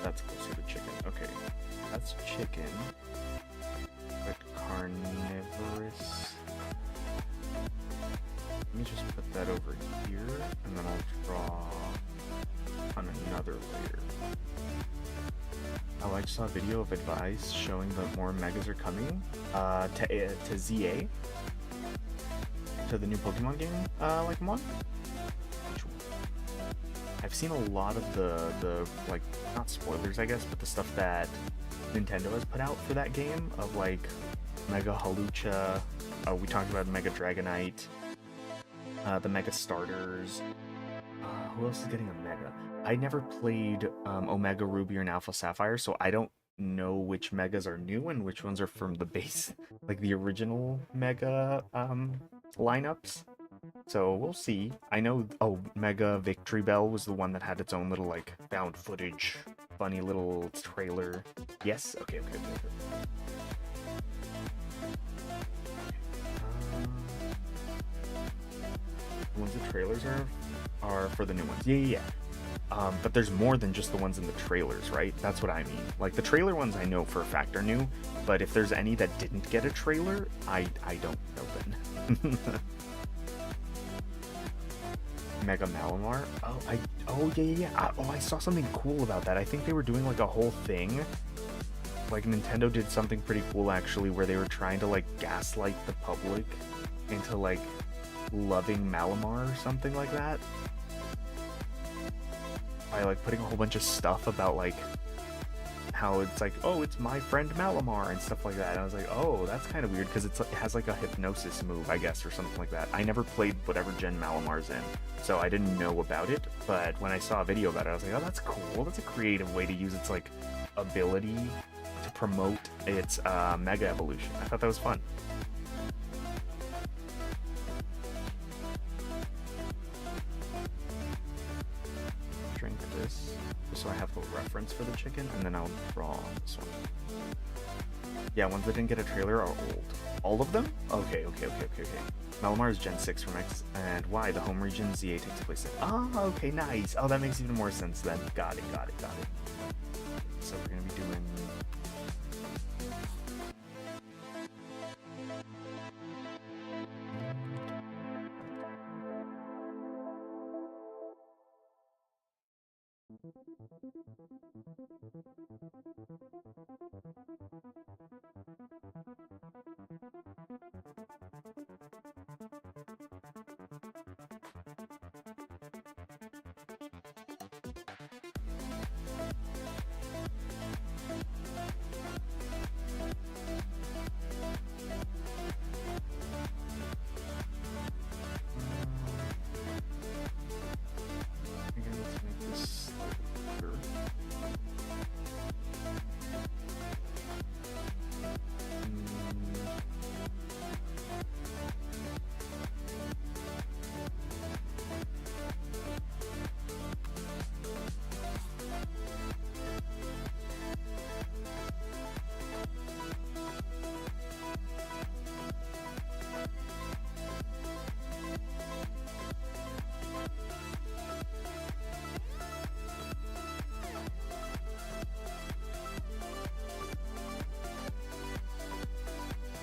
Speaker 1: That's closer to chicken. Okay, that's chicken. But carnivorous. Let me just put that over here, and then I'll draw on another layer. Oh, I just saw a video of advice showing that more megas are coming to ZA, to the new Pokemon game, like one. I've seen a lot of the like, not spoilers I guess, but the stuff that Nintendo has put out for that game of like Mega Halucha. We talked about Mega Dragonite, the Mega Starters. Who else is getting a Mega? I never played Omega Ruby or an Alpha Sapphire, so I don't know which Megas are new and which ones are from the base, like the original Mega lineups. So we'll see. I know, Mega Victory Bell was the one that had its own little, like, found footage, funny little trailer. Yes? Okay. The ones the trailers are for the new ones. Yeah. But there's more than just the ones in the trailers, right? That's what I mean. Like the trailer ones I know for a fact are new, but if there's any that didn't get a trailer, I don't know then. Mega Malamar? Oh yeah. I saw something cool about that. I think they were doing like a whole thing. Like Nintendo did something pretty cool actually, where they were trying to like gaslight the public into like loving Malamar or something like that. By like putting a whole bunch of stuff about like how it's like, oh, it's my friend Malamar and stuff like that. And I was like, oh, that's kind of weird because it has like a hypnosis move, I guess, or something like that. I never played whatever gen Malamar's in, so I didn't know about it. But when I saw a video about it, I was like, oh, that's cool. That's a creative way to use its like ability to promote its mega evolution. I thought that was fun. Drink this so I have the reference for the chicken, and then I'll draw on this one. Yeah, ones that didn't get a trailer are old. All of them? Okay. Malamar is Gen 6 from X and Y. The home region ZA takes place in... Oh, okay, nice. Oh, that makes even more sense then. Got it. So we're gonna be doing...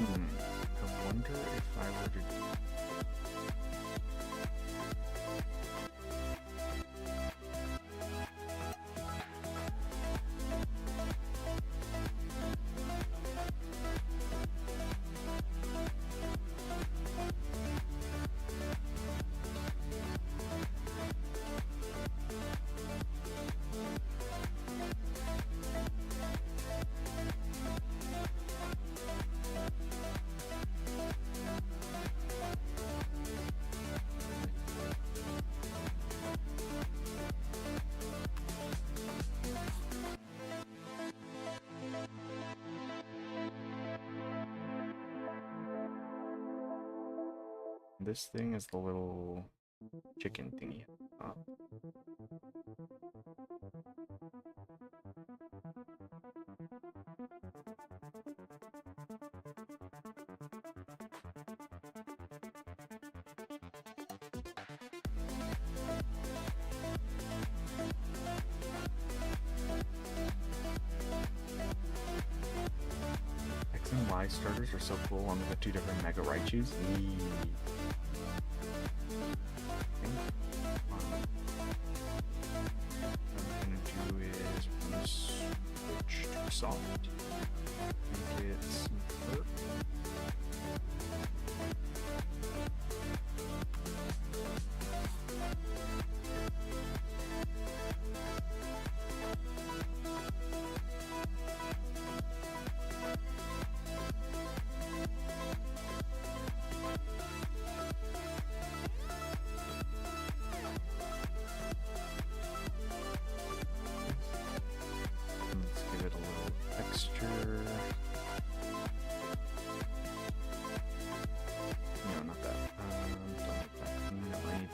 Speaker 1: I wonder if I were to... This thing is the little chicken thingy. X and Y starters are so cool along with the two different Mega Raichus. Soft. Make it simpler.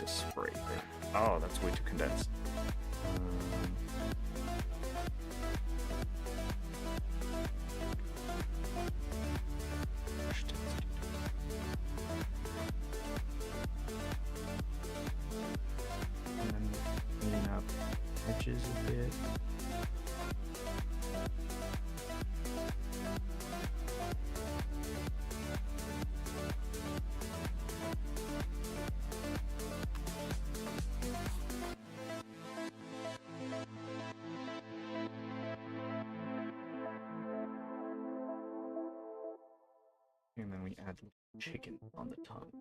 Speaker 1: Spray there. Oh, that's way too condensed. And then clean up edges a bit. And then we add chicken on the tongue.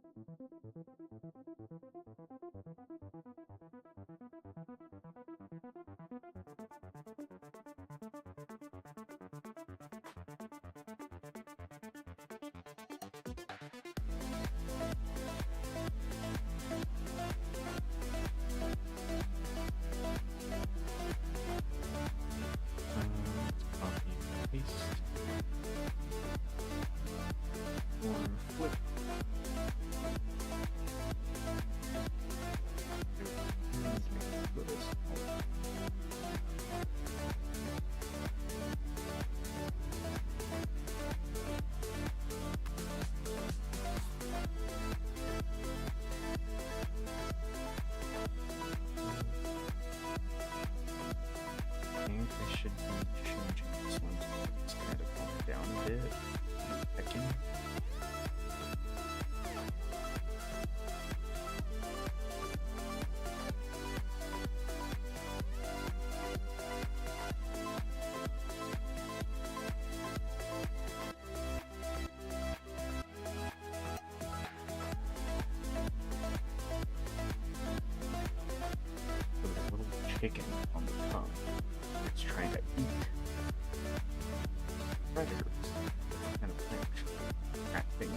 Speaker 1: Copy and paste. Flip. I think I should be changing this one to just kind of calm it down a bit. Checking. With a little chicken on the tongue. It's trying to eat predators. It's kind of thing. Acting.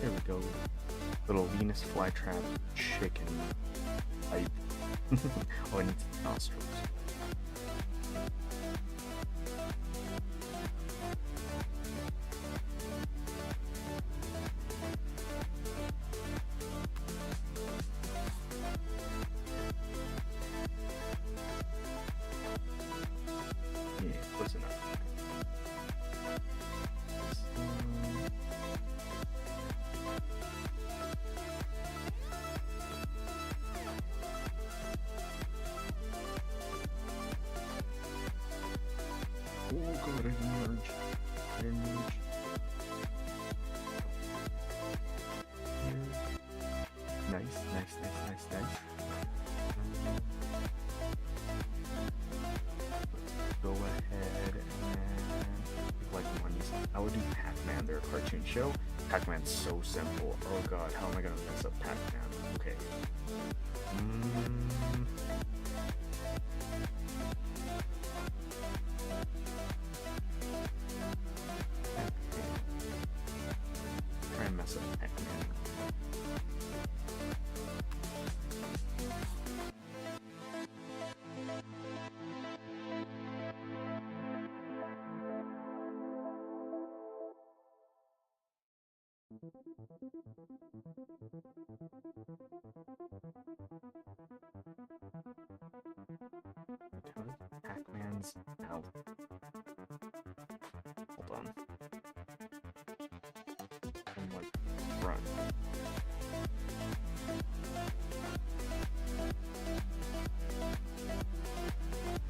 Speaker 1: There we go. Little Venus flytrap chicken type. Oh, it needs nostrils. Yeah, close enough. Oh god, I didn't merge. I didn't merge. Here. Nice, nice, nice, nice, nice. Let's go ahead and like ones. I would do Pac-Man, they're a cartoon show. Pac-Man's so simple. Oh god, how am I gonna mess up Pac-Man? Okay. Try and mess up Pac-Man. Pac-Man's mouth. Hold on. And like run.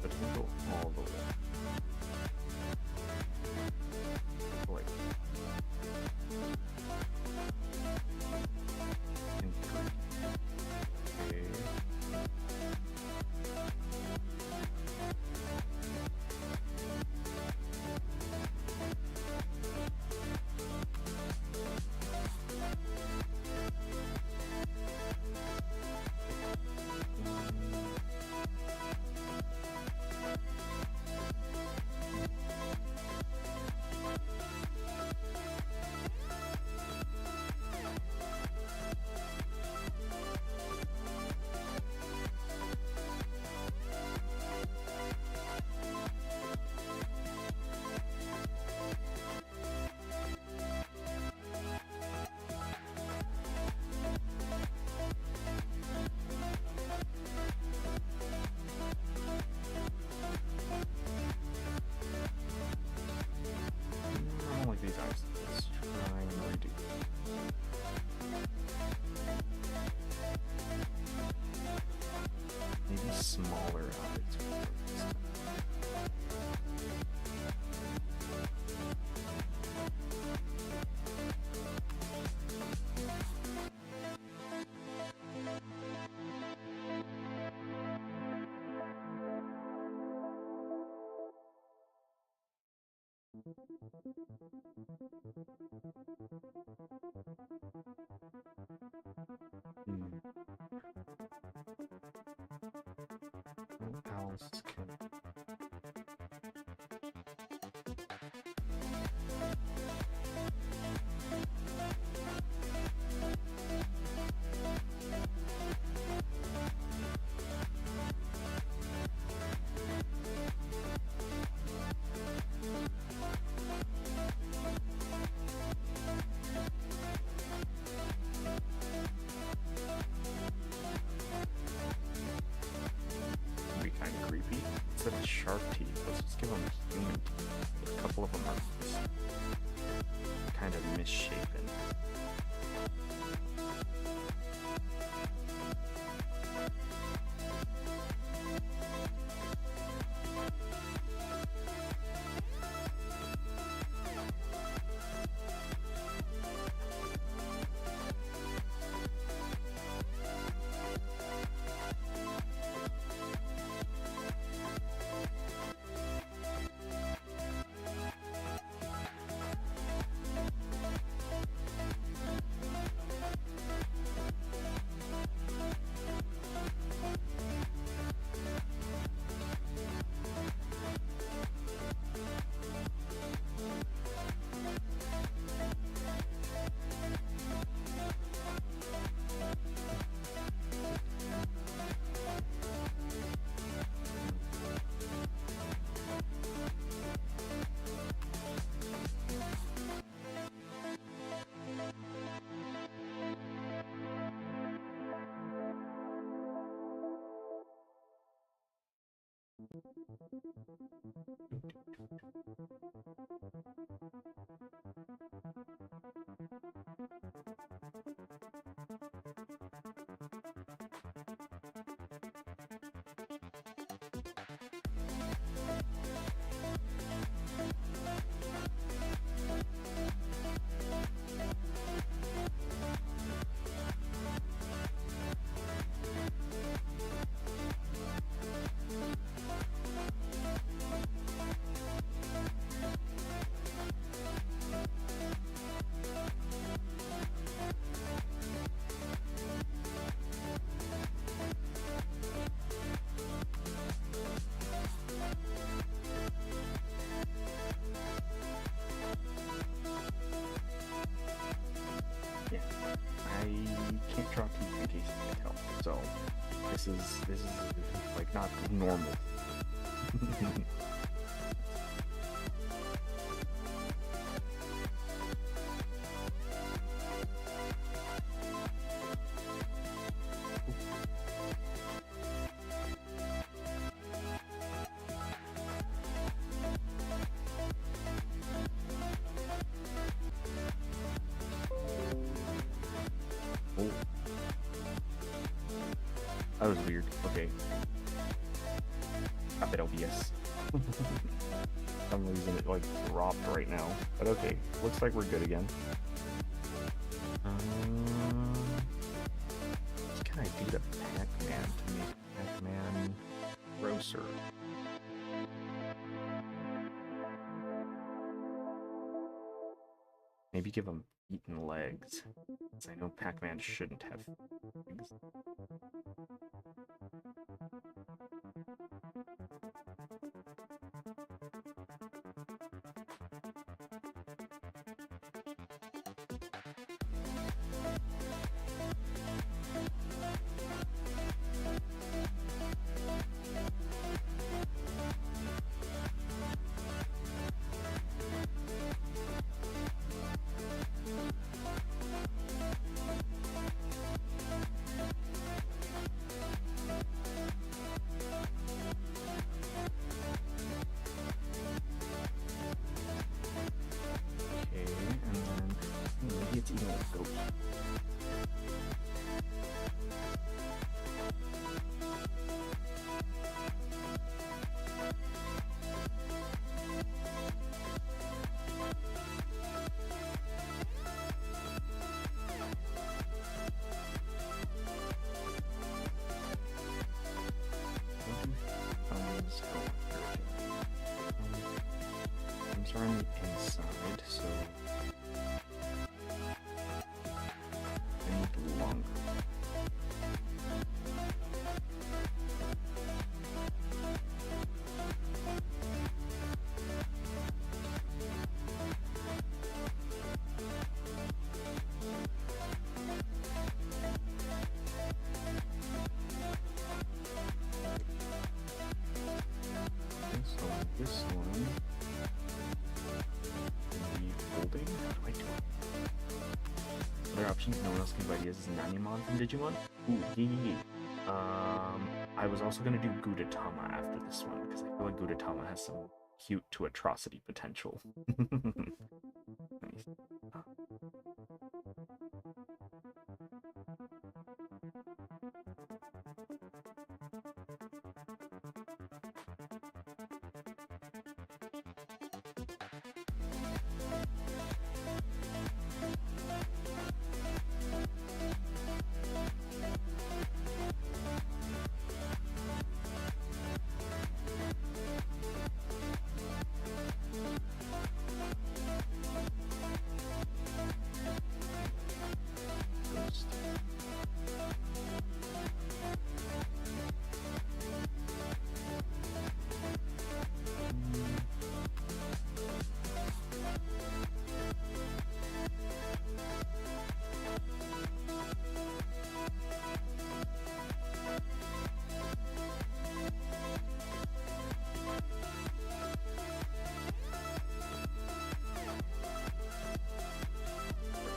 Speaker 1: But it can go all the way. Like in three. Okay. else can... Be kind of creepy. Instead of shark teeth, let's just give them human teeth. A couple of them are just kind of misshapen. Can't draw teeth in case you can tell. So this is like not normal. That was weird. Okay. A bit obvious. For some reason it like dropped right now. But okay. Looks like we're good again. What can I do to Pac-Man to make Pac-Man grosser? Maybe give him feet and legs. Since I know Pac-Man shouldn't have legs. Are on the inside, so do I do? Other options no one else can buy ideas is Nanimon from Digimon. Ooh, yeah. I was also gonna do Gudetama after this one because I feel like Gudetama has some cute to atrocity potential. Nice.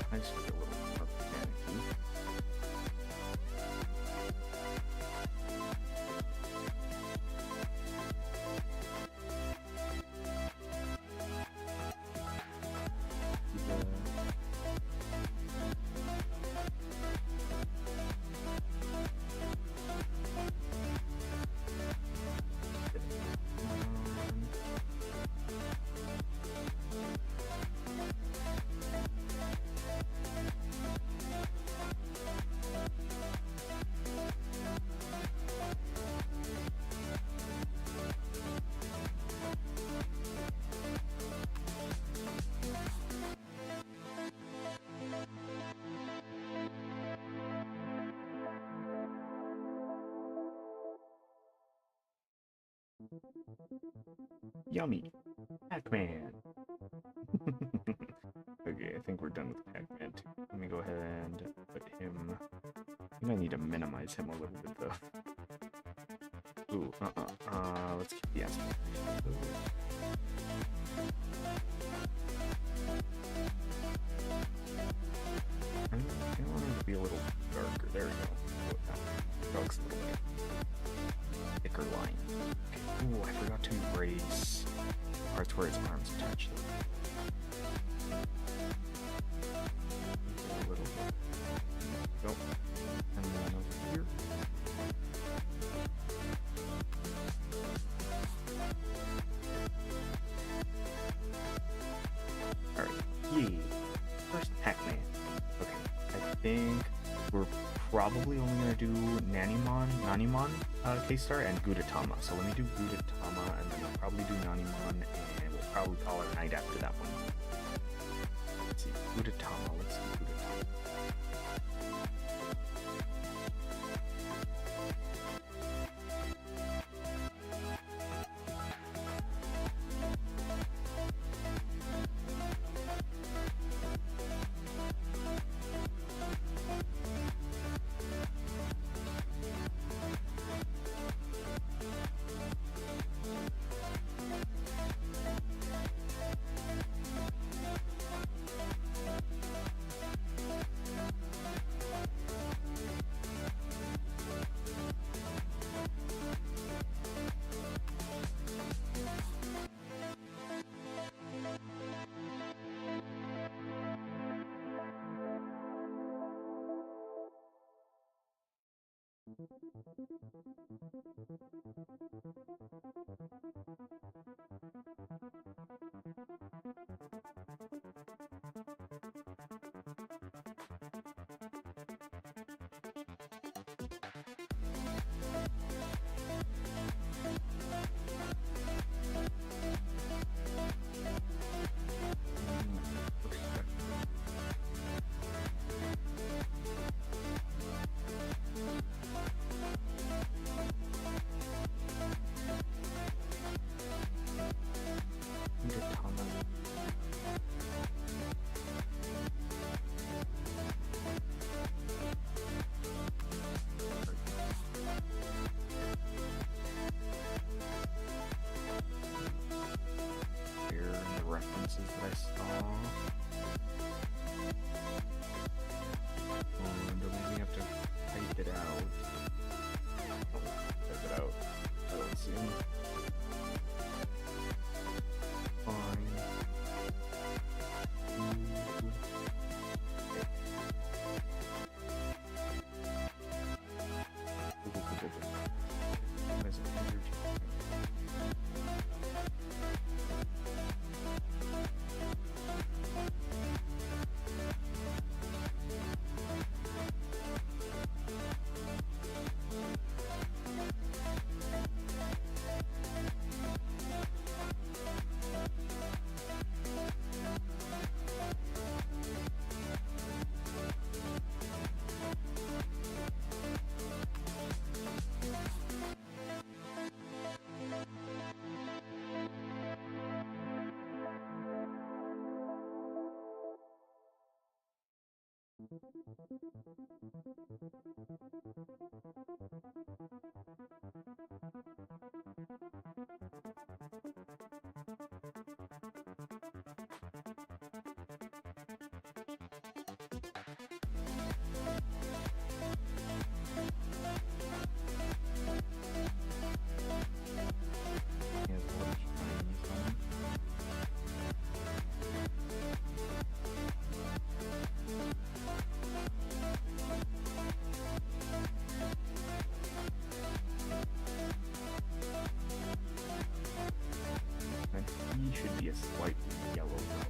Speaker 1: I just feel a little more panicky. Yummy. Pac-Man. Okay, I think we're done with Pac-Man too. Let me go ahead and put him... I think I need to minimize him a little bit though. Ooh, let's keep the aspect. I want him to be a little darker. There we go. Looks a little bit thicker line. Ooh, I forgot to erase parts where his arms touch them. A little bit. Go. And then over here. Alright, yay. First Pac-Man. Okay, I think we're probably only gonna do Nanimon K-Star and Gudetama. So let me do Gudetama and then I'll probably do Nanimon and we'll probably call it a night after that one. Let's see, Gudetama, let's see Gudetama. He should be a slightly yellow though.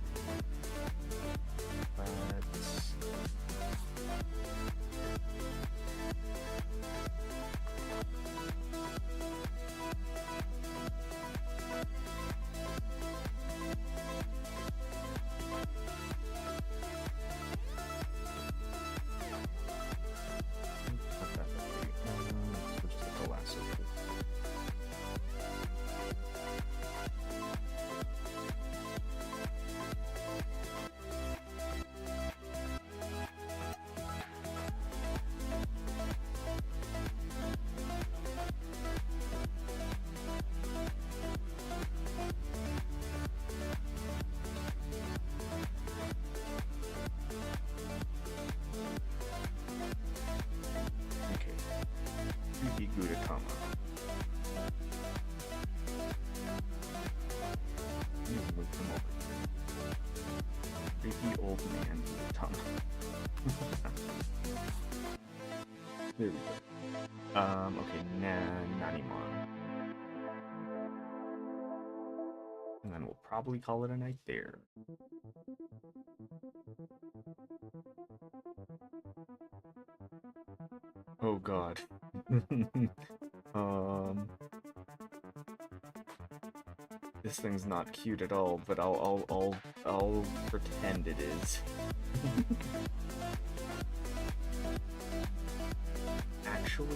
Speaker 1: Gudetama. Move him over. Creepy old man Gudetama. There we go. Okay, Nanimon. And then we'll probably call it a night there. Oh god. This thing's not cute at all, but I'll pretend it is. Actually,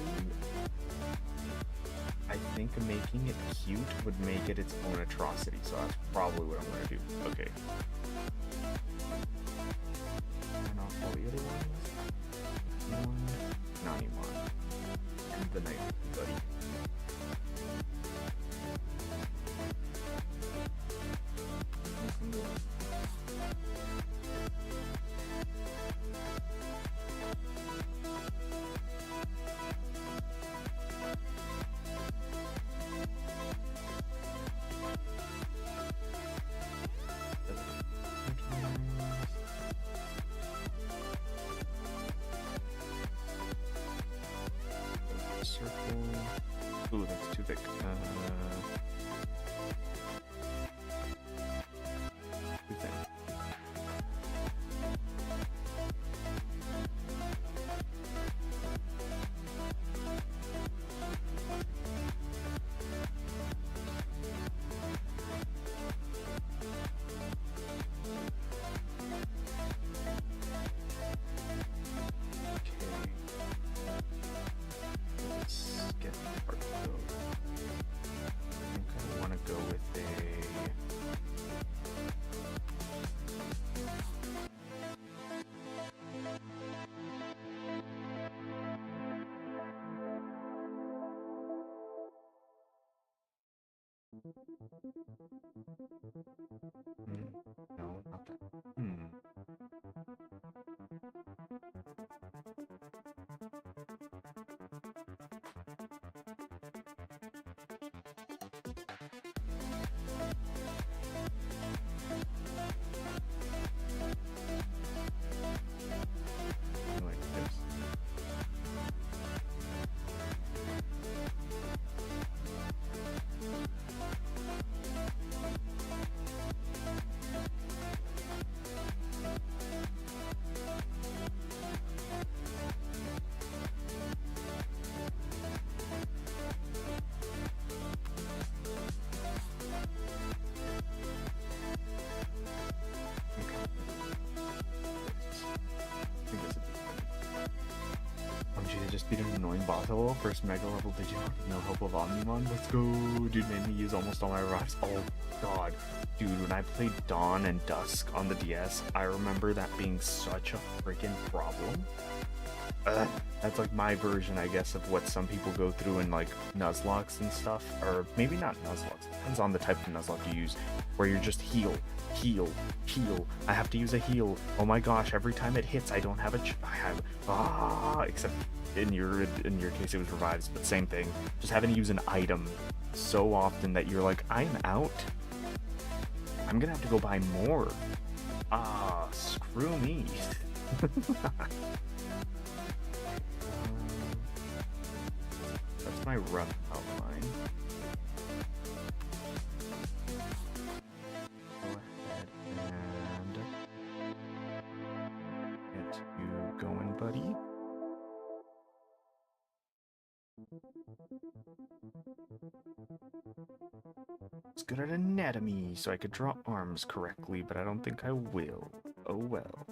Speaker 1: I think making it cute would make it its own atrocity, so that's probably what I'm gonna do. Okay. Turn off all the other ones. Not anymore. And the night, buddy. Ooh, that's too thick. Too thin. No, not that. Like this. Beat an annoying boss level, first mega level Digimon with no help of Omnimon. Let's go! Dude made me use almost all my revives. Oh god. Dude, when I played Dawn and Dusk on the DS, I remember that being such a freaking problem. That's like my version, I guess, of what some people go through in like Nuzlocke and stuff. Or maybe not Nuzlocke, depends on the type of Nuzlocke you use, where you're just heal, heal, heal. I have to use a heal. Oh my gosh, every time it hits, I don't have except in your case it was revives, but same thing. Just having to use an item so often that you're like, I'm out. I'm gonna have to go buy more. Screw me. That's my rough outline. Go ahead and get you going, buddy. It's good at anatomy, so I could draw arms correctly, but I don't think I will. Oh well.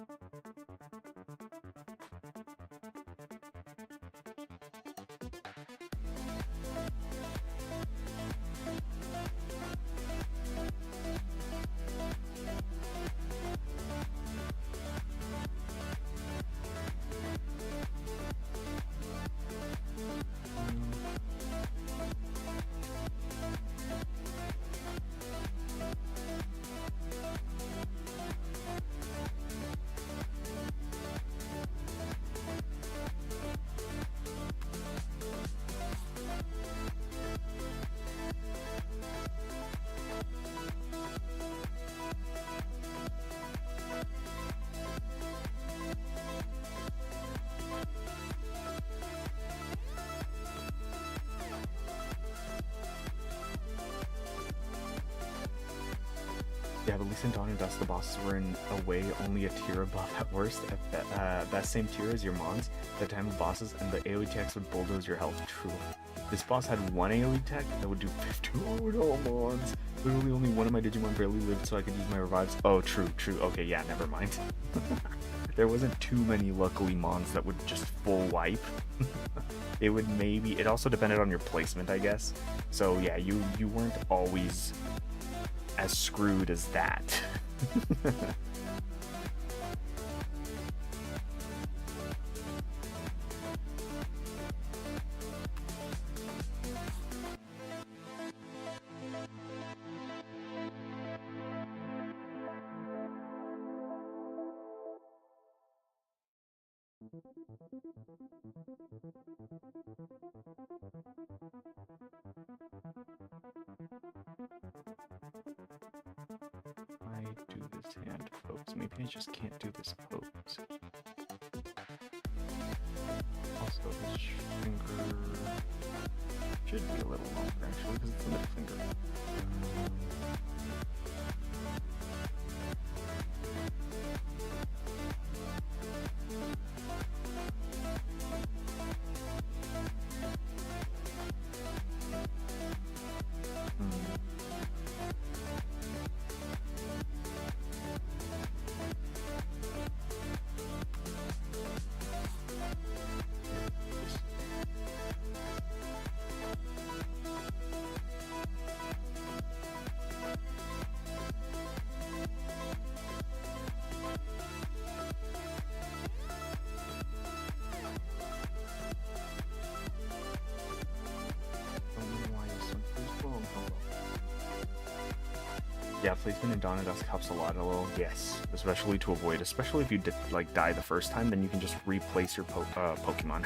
Speaker 1: Yeah, but at least in Dawn and Dust, the bosses were in a way only a tier above at worst. At that same tier as your Mons, the time of bosses, and the AoE techs would bulldoze your health. True. This boss had one AoE tech that would do 50. Oh no, Mons. Literally only one of my Digimon barely lived, so I could use my revives. Oh, true, true. Okay, yeah, never mind. There wasn't too many, luckily, Mons that would just full wipe. It would maybe... It also depended on your placement, I guess. So yeah, you weren't always as screwed as that. I do this hand pose. Maybe I just can't do this pose. Also, this finger should be a little longer actually, because it's the middle finger. Yeah, placement in Dawn and Dusk helps a lot. A little, yes, especially to avoid, especially if you like die the first time, then you can just replace your Pokemon,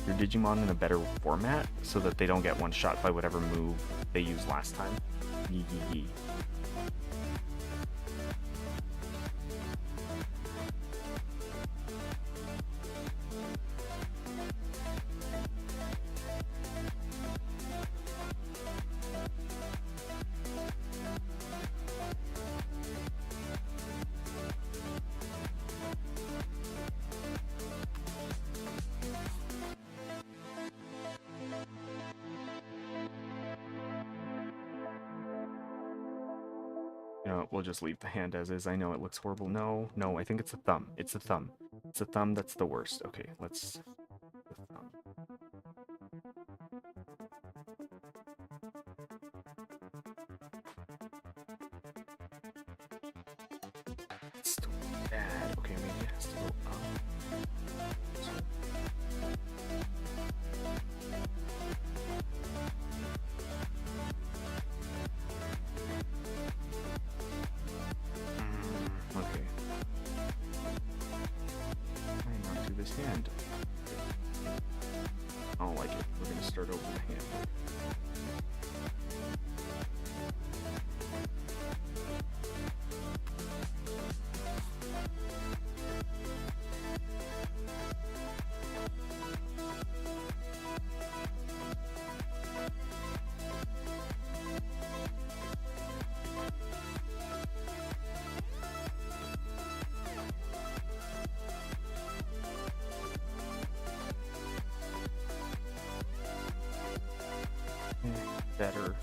Speaker 1: your Digimon in a better format, so that they don't get one shot by whatever move they used last time. Yee yee yee. You know, we'll just leave the hand as is. I know it looks horrible. No, no, I think it's a thumb. It's a thumb. It's a thumb that's the worst. Okay, let's... The thumb. this hand. I don't like it. We're gonna start over the hand. Better.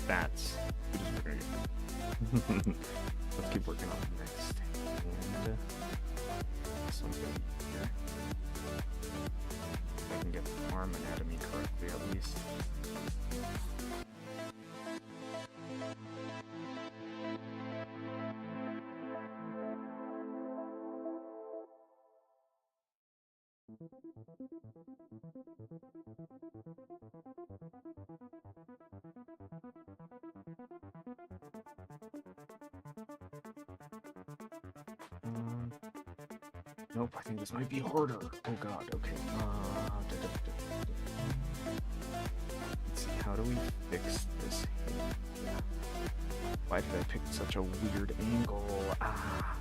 Speaker 1: That's let's keep working on the next. And this one's gonna be here. If I can get the arm anatomy correctly at least. Nope, I think this might be harder. Oh god, okay. Let's see, how do we fix this here? Why did I pick such a weird angle? Ah.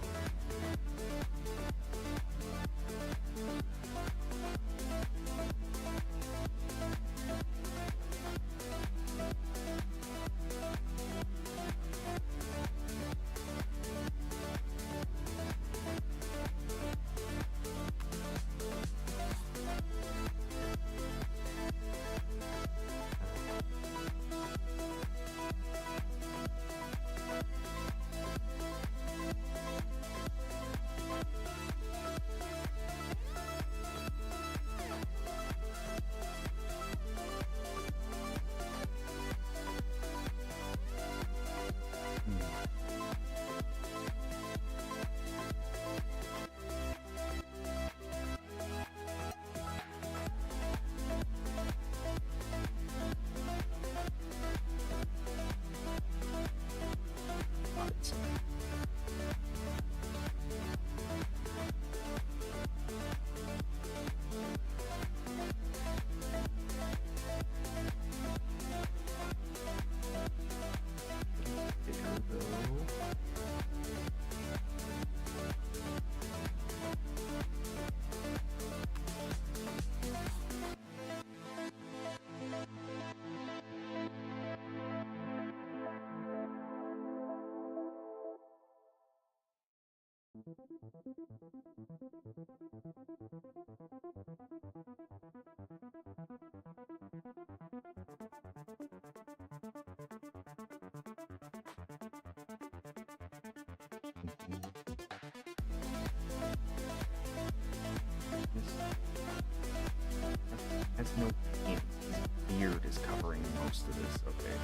Speaker 1: That's no pants. His beard is covering most of this. Okay.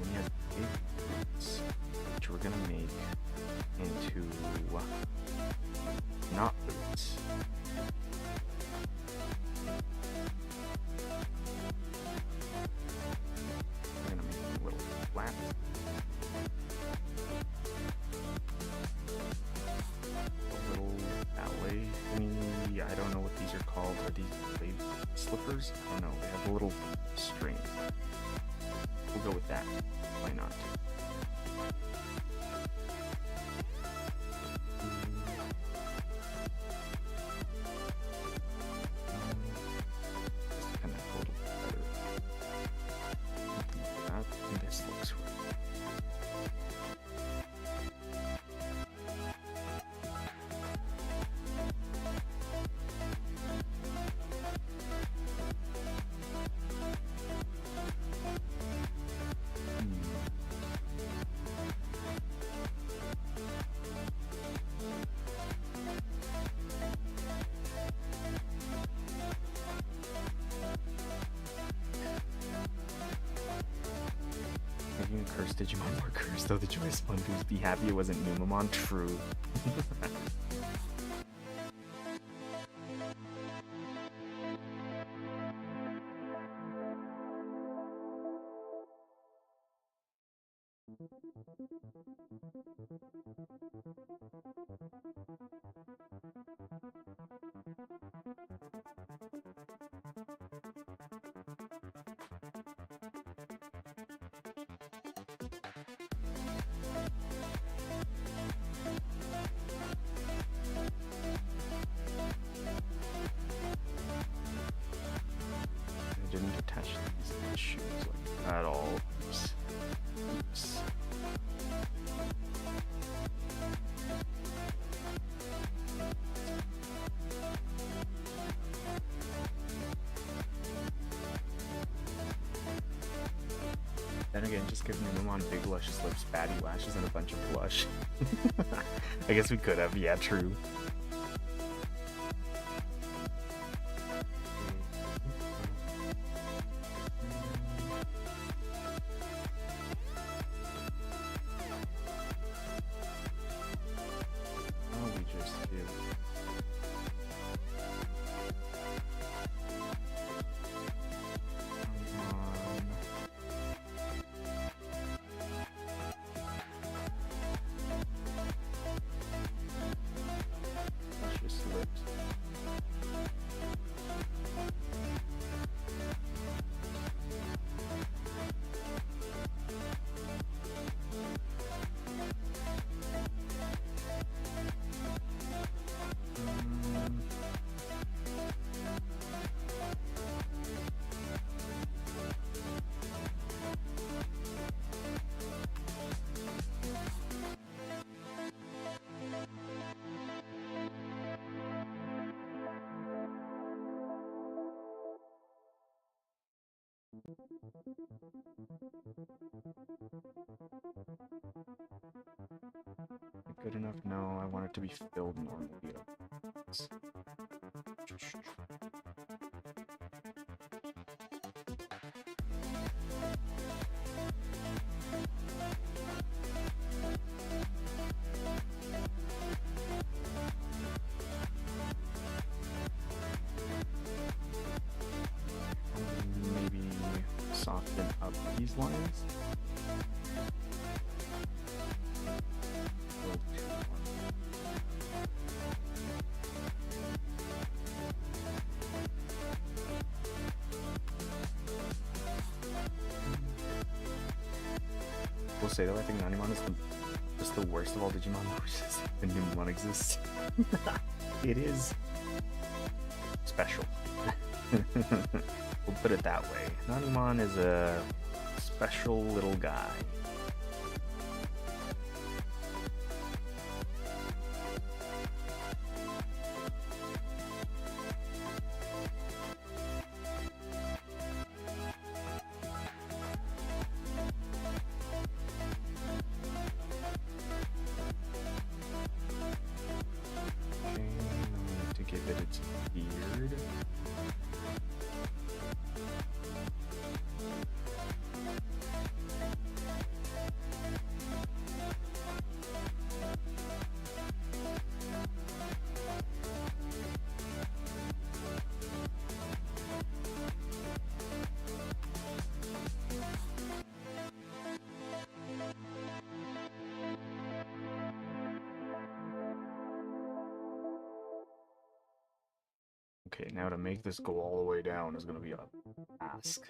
Speaker 1: We have big boots, which we're gonna make into not boots. We're gonna make them a little flat. A little ballet thingy. I don't know what these are called. Are these slippers? I don't know. They have a little string. We'll go with that. Why not? Kind of a little better. This looks right. Making a cursed Digimon more cursed, though the joyous one who's be happy it wasn't Numamon. True. I didn't attach these shoes like at all. Oops. Oops. Then again, just give Numamon big luscious lips, fatty lashes, and a bunch of blush. I guess we could have, yeah, true. Oh, we just give. Luscious lips. Good enough? No, I want it to be filled normally. Maybe soften up these lines. We'll say though, I think Nanimon is just the worst of all Digimon, which is the Numamon exists. It is special. We'll put it that way. Nanimon is a special little guy. Give it its beard. Okay, now to make this go all the way down is gonna be a task.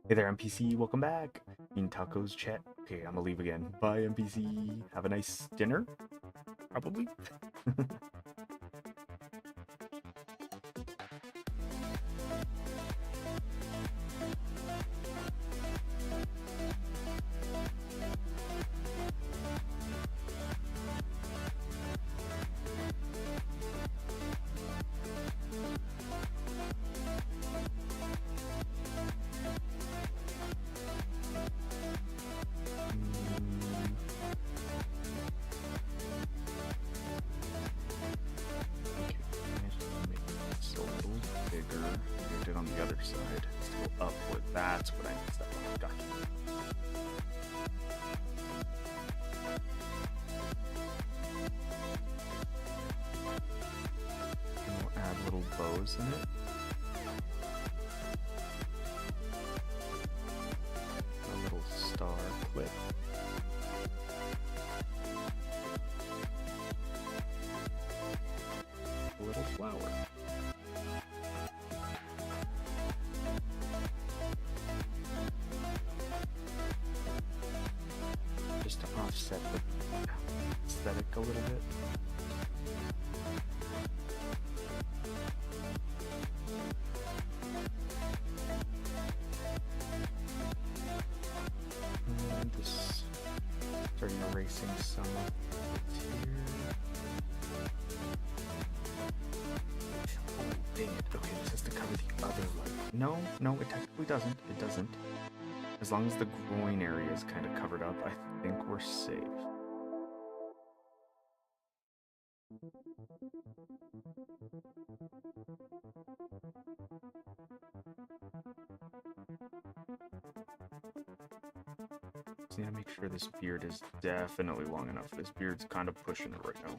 Speaker 1: Hey there, NPC, welcome back. Eating tacos, chat. Okay, I'm gonna leave again. Bye, NPC. Have a nice dinner, probably. arrows in it. A little star clip. A little flower. Just to offset the aesthetic a little bit. And just starting erasing some of it here. Oh, dang it. Okay, this has to cover the other leg. No, it technically doesn't. It doesn't. As long as the groin area is kind of covered up, I think we're safe. Just need to make sure this beard is definitely long enough. This beard's kind of pushing it right now.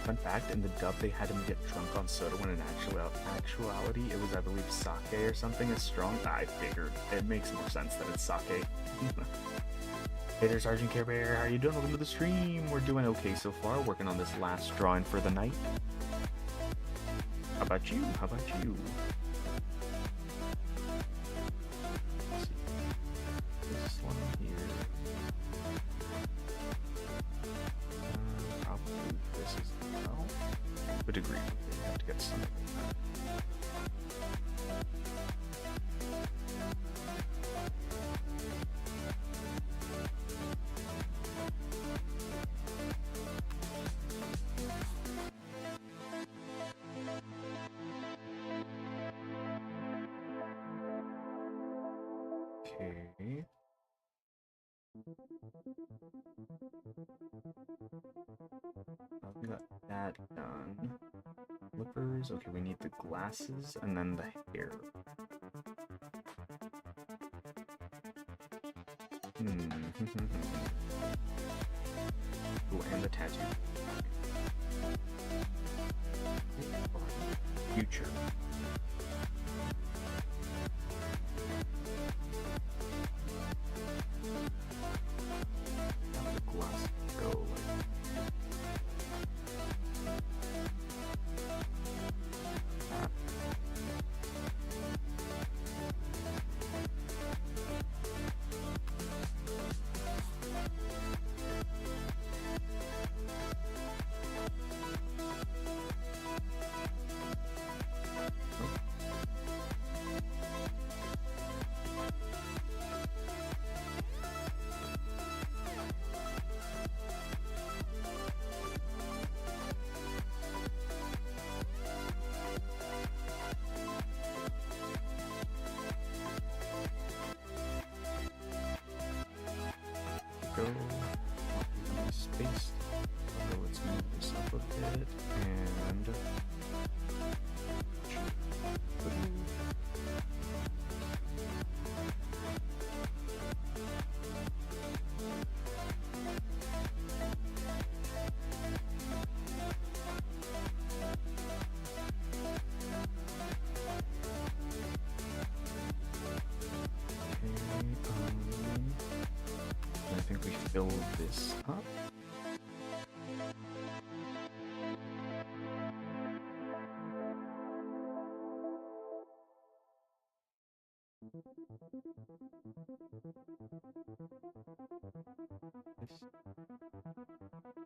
Speaker 1: Fun fact, in the dub they had him get drunk on soda when in actuality it was, I believe, sake or something as strong. I figured. It makes more sense that it's sake. Hey there, Sergeant Care Bear. How are you doing? Welcome to the stream. We're doing okay so far, working on this last drawing for the night. How about you? How about you? Let's see. This one here. Probably this is well. To a degree. We have to get some of that. Okay. We got that done. Flippers. Okay, we need the glasses and then the hair. Ooh, and the tattoo. Future. Go spaced. So let's move this up a bit and I think we fill this up.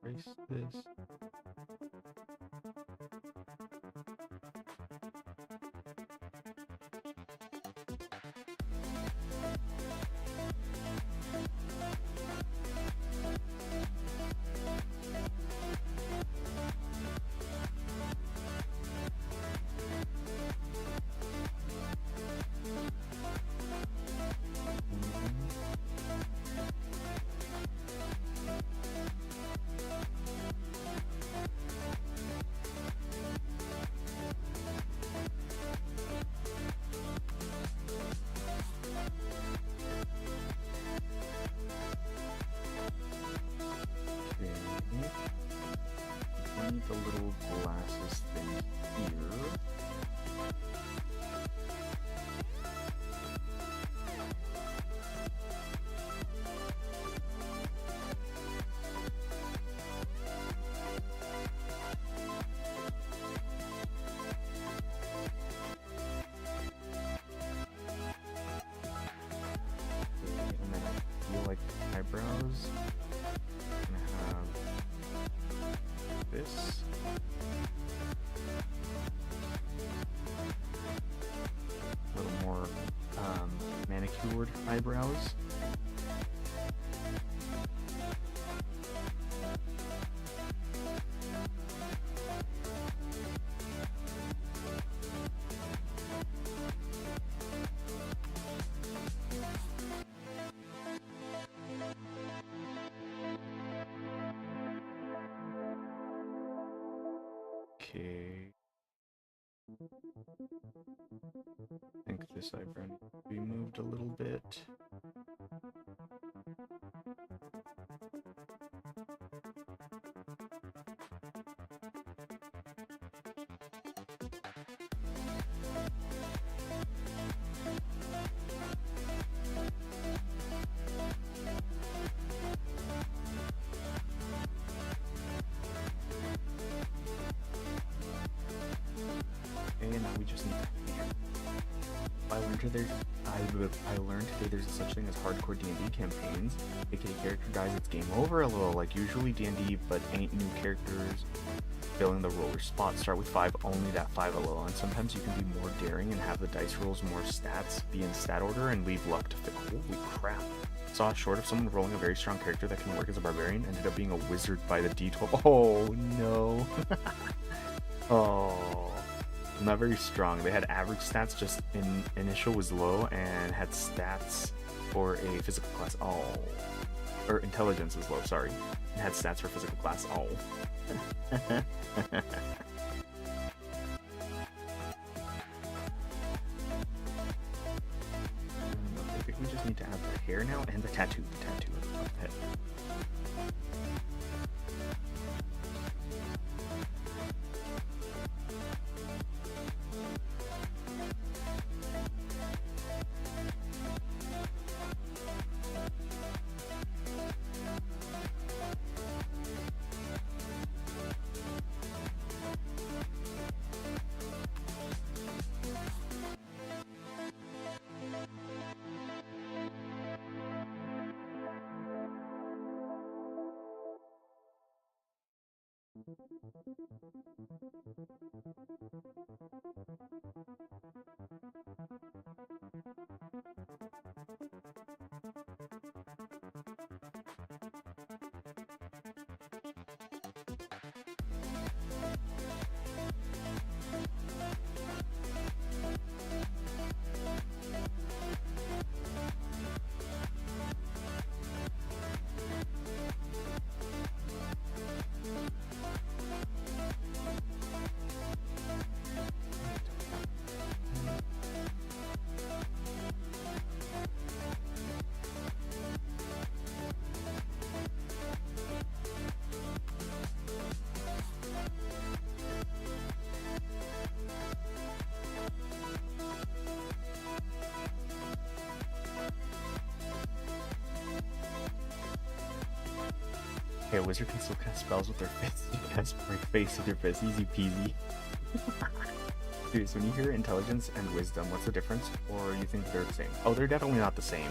Speaker 1: Erase this. Gonna have this. A little more manicured eyebrows. Okay. I think this eyebrow needs to be moved a little bit. And now we just need to hair. I learned today there's such thing as hardcore D&D campaigns. aka character dies, it's game over. A little like usually D&D, but ain't new characters filling the roller spot. Start with 5, only that 5 LO. And sometimes you can be more daring and have the dice rolls more stats be in stat order and leave luck to fit. Holy crap. Saw short of someone rolling a very strong character that can work as a barbarian, ended up being a wizard by the D12. Oh no. Oh. Not very strong. They had average stats, just in initial was low, and had stats for a physical class. Oh. Or intelligence is low, sorry. And had stats for physical class. Oh. I think we just need to add the hair now and the tattoo. The tattoo on the head. Okay, a wizard can still cast spells with their fists. You cast break face with your fist. Easy peasy. Serious, when you hear intelligence and wisdom, what's the difference? Or you think they're the same? Oh, they're definitely not the same.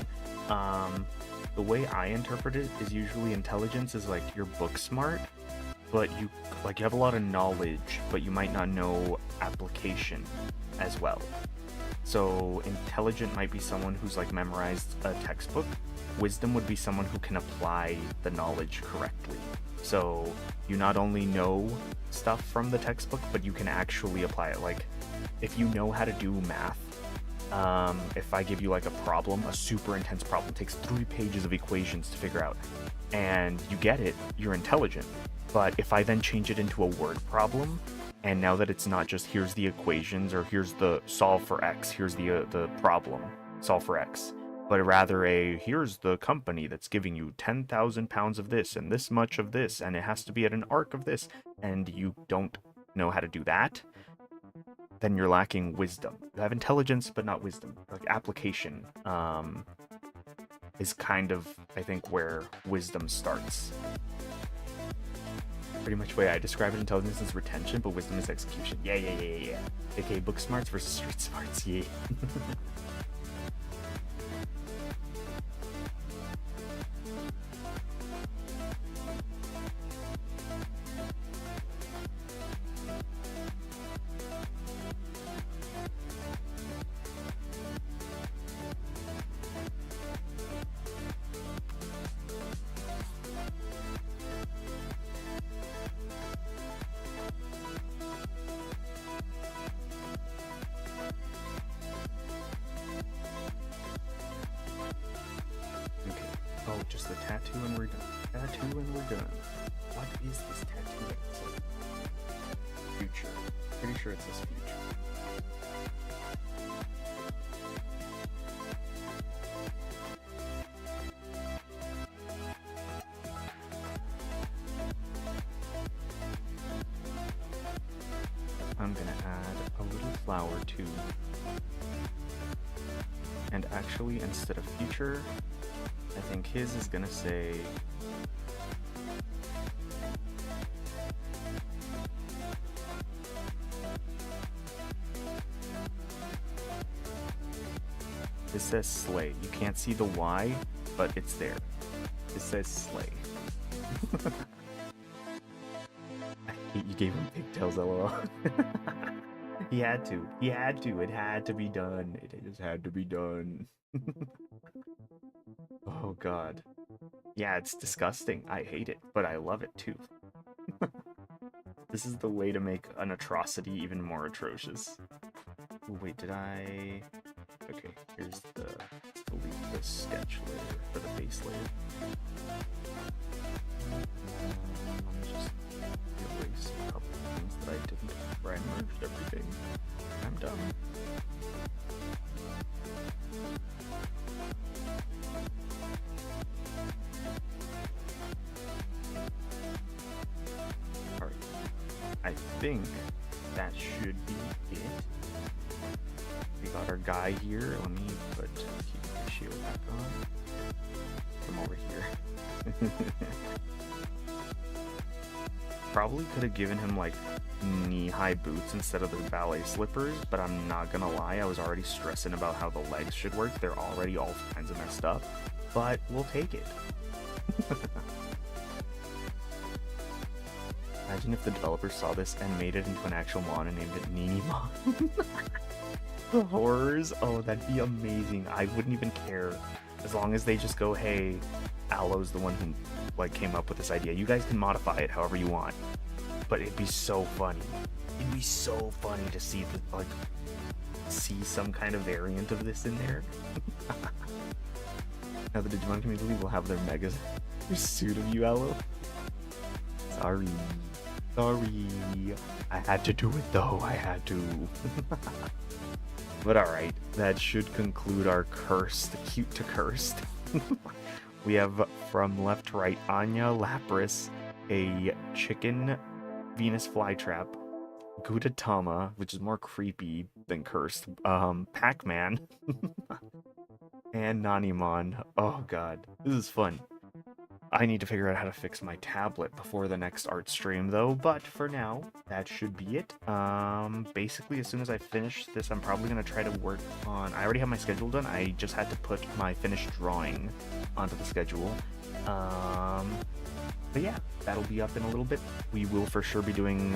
Speaker 1: The way I interpret it is usually intelligence is like you're book smart, but you have a lot of knowledge, but you might not know application as well. So intelligent might be someone who's like memorized a textbook. Wisdom would be someone who can apply the knowledge correctly. So you not only know stuff from the textbook, but you can actually apply it. Like if you know how to do math, if I give you like a problem, a super intense problem, takes 3 pages of equations to figure out, and you get it, you're intelligent. But if I then change it into a word problem, and now that it's not just here's the equations or here's the solve for X, here's the problem, solve for X, but rather here's the company that's giving you 10,000 pounds of this and this much of this, and it has to be at an arc of this, and you don't know how to do that, then you're lacking wisdom. You have intelligence, but not wisdom. Like application is kind of, I think, where wisdom starts. Pretty much the way I describe it, intelligence is retention, but wisdom is execution. Yeah. AKA book smarts versus street smarts, yeah. Oh, just the tattoo and we're done. Tattoo and we're done. What is this tattoo that it says? Future. Pretty sure it says future. I'm gonna add a little flower too. And actually, instead of future, I think his is gonna say this says slay. You can't see the Y, but it's there. It says slay. You gave him pigtails, lol. He had to. He had to. It had to be done. It just had to be done. Oh god. Yeah, it's disgusting. I hate it, but I love it too. This is the way to make an atrocity even more atrocious. Ooh, wait, did I... Okay, here's the... delete the sketch layer for the face layer. Let me just erase a couple of things that I didn't before I merged everything. I'm done. Alright. I think that should be it. We got our guy here. Let me put the shield back on. Come over here. Probably could have given him like knee-high boots instead of the ballet slippers, but I'm not gonna lie, I was already stressing about how the legs should work. They're already all kinds of messed up, but we'll take it. Imagine if the developers saw this and made it into an actual mon and named it Nini Mon. The horrors, oh, that'd be amazing. I wouldn't even care, as long as they just go, hey, Alo's the one who like came up with this idea. You guys can modify it however you want, but it'd be so funny. It'd be so funny to see the, like, see some kind of variant of this in there. Now the Digimon community will have their megas pursuit of you, Alo. Sorry. I had to do it though. I had to. But alright, that should conclude our cursed, cute to cursed. We have from left to right Anya Lapras, a chicken Venus flytrap, Gudetama, which is more creepy than cursed, Pac-Man, and Nanimon. Oh god, this is fun. I need to figure out how to fix my tablet before the next art stream though, but for now, that should be it. Basically, as soon as I finish this, I'm probably going to try to work on... I already have my schedule done, I just had to put my finished drawing onto the schedule. But yeah, that'll be up in a little bit. We will for sure be doing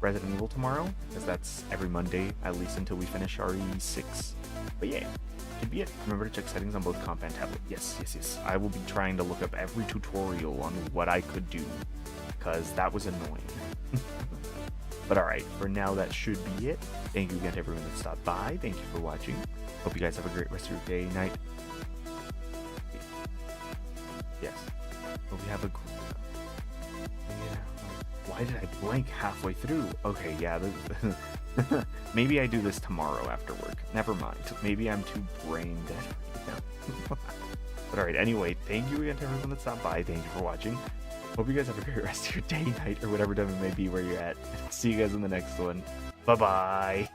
Speaker 1: Resident Evil tomorrow, because that's every Monday, at least until we finish RE6. But yeah. Should be it. Remember to check settings on both comp and tablet. Yes. I will be trying to look up every tutorial on what I could do, because that was annoying. But alright, for now that should be it. Thank you again to everyone that stopped by. Thank you for watching. Hope you guys have a great rest of your day, night. Yes. Hope you have a great... Yeah. Why did I blank halfway through? Okay, yeah. Maybe I do this tomorrow after work. Never mind. Maybe I'm too brain dead right now. But alright, anyway, thank you again to everyone that stopped by. Thank you for watching. Hope you guys have a great rest of your day, night, or whatever time it may be where you're at. See you guys in the next one. Bye-bye.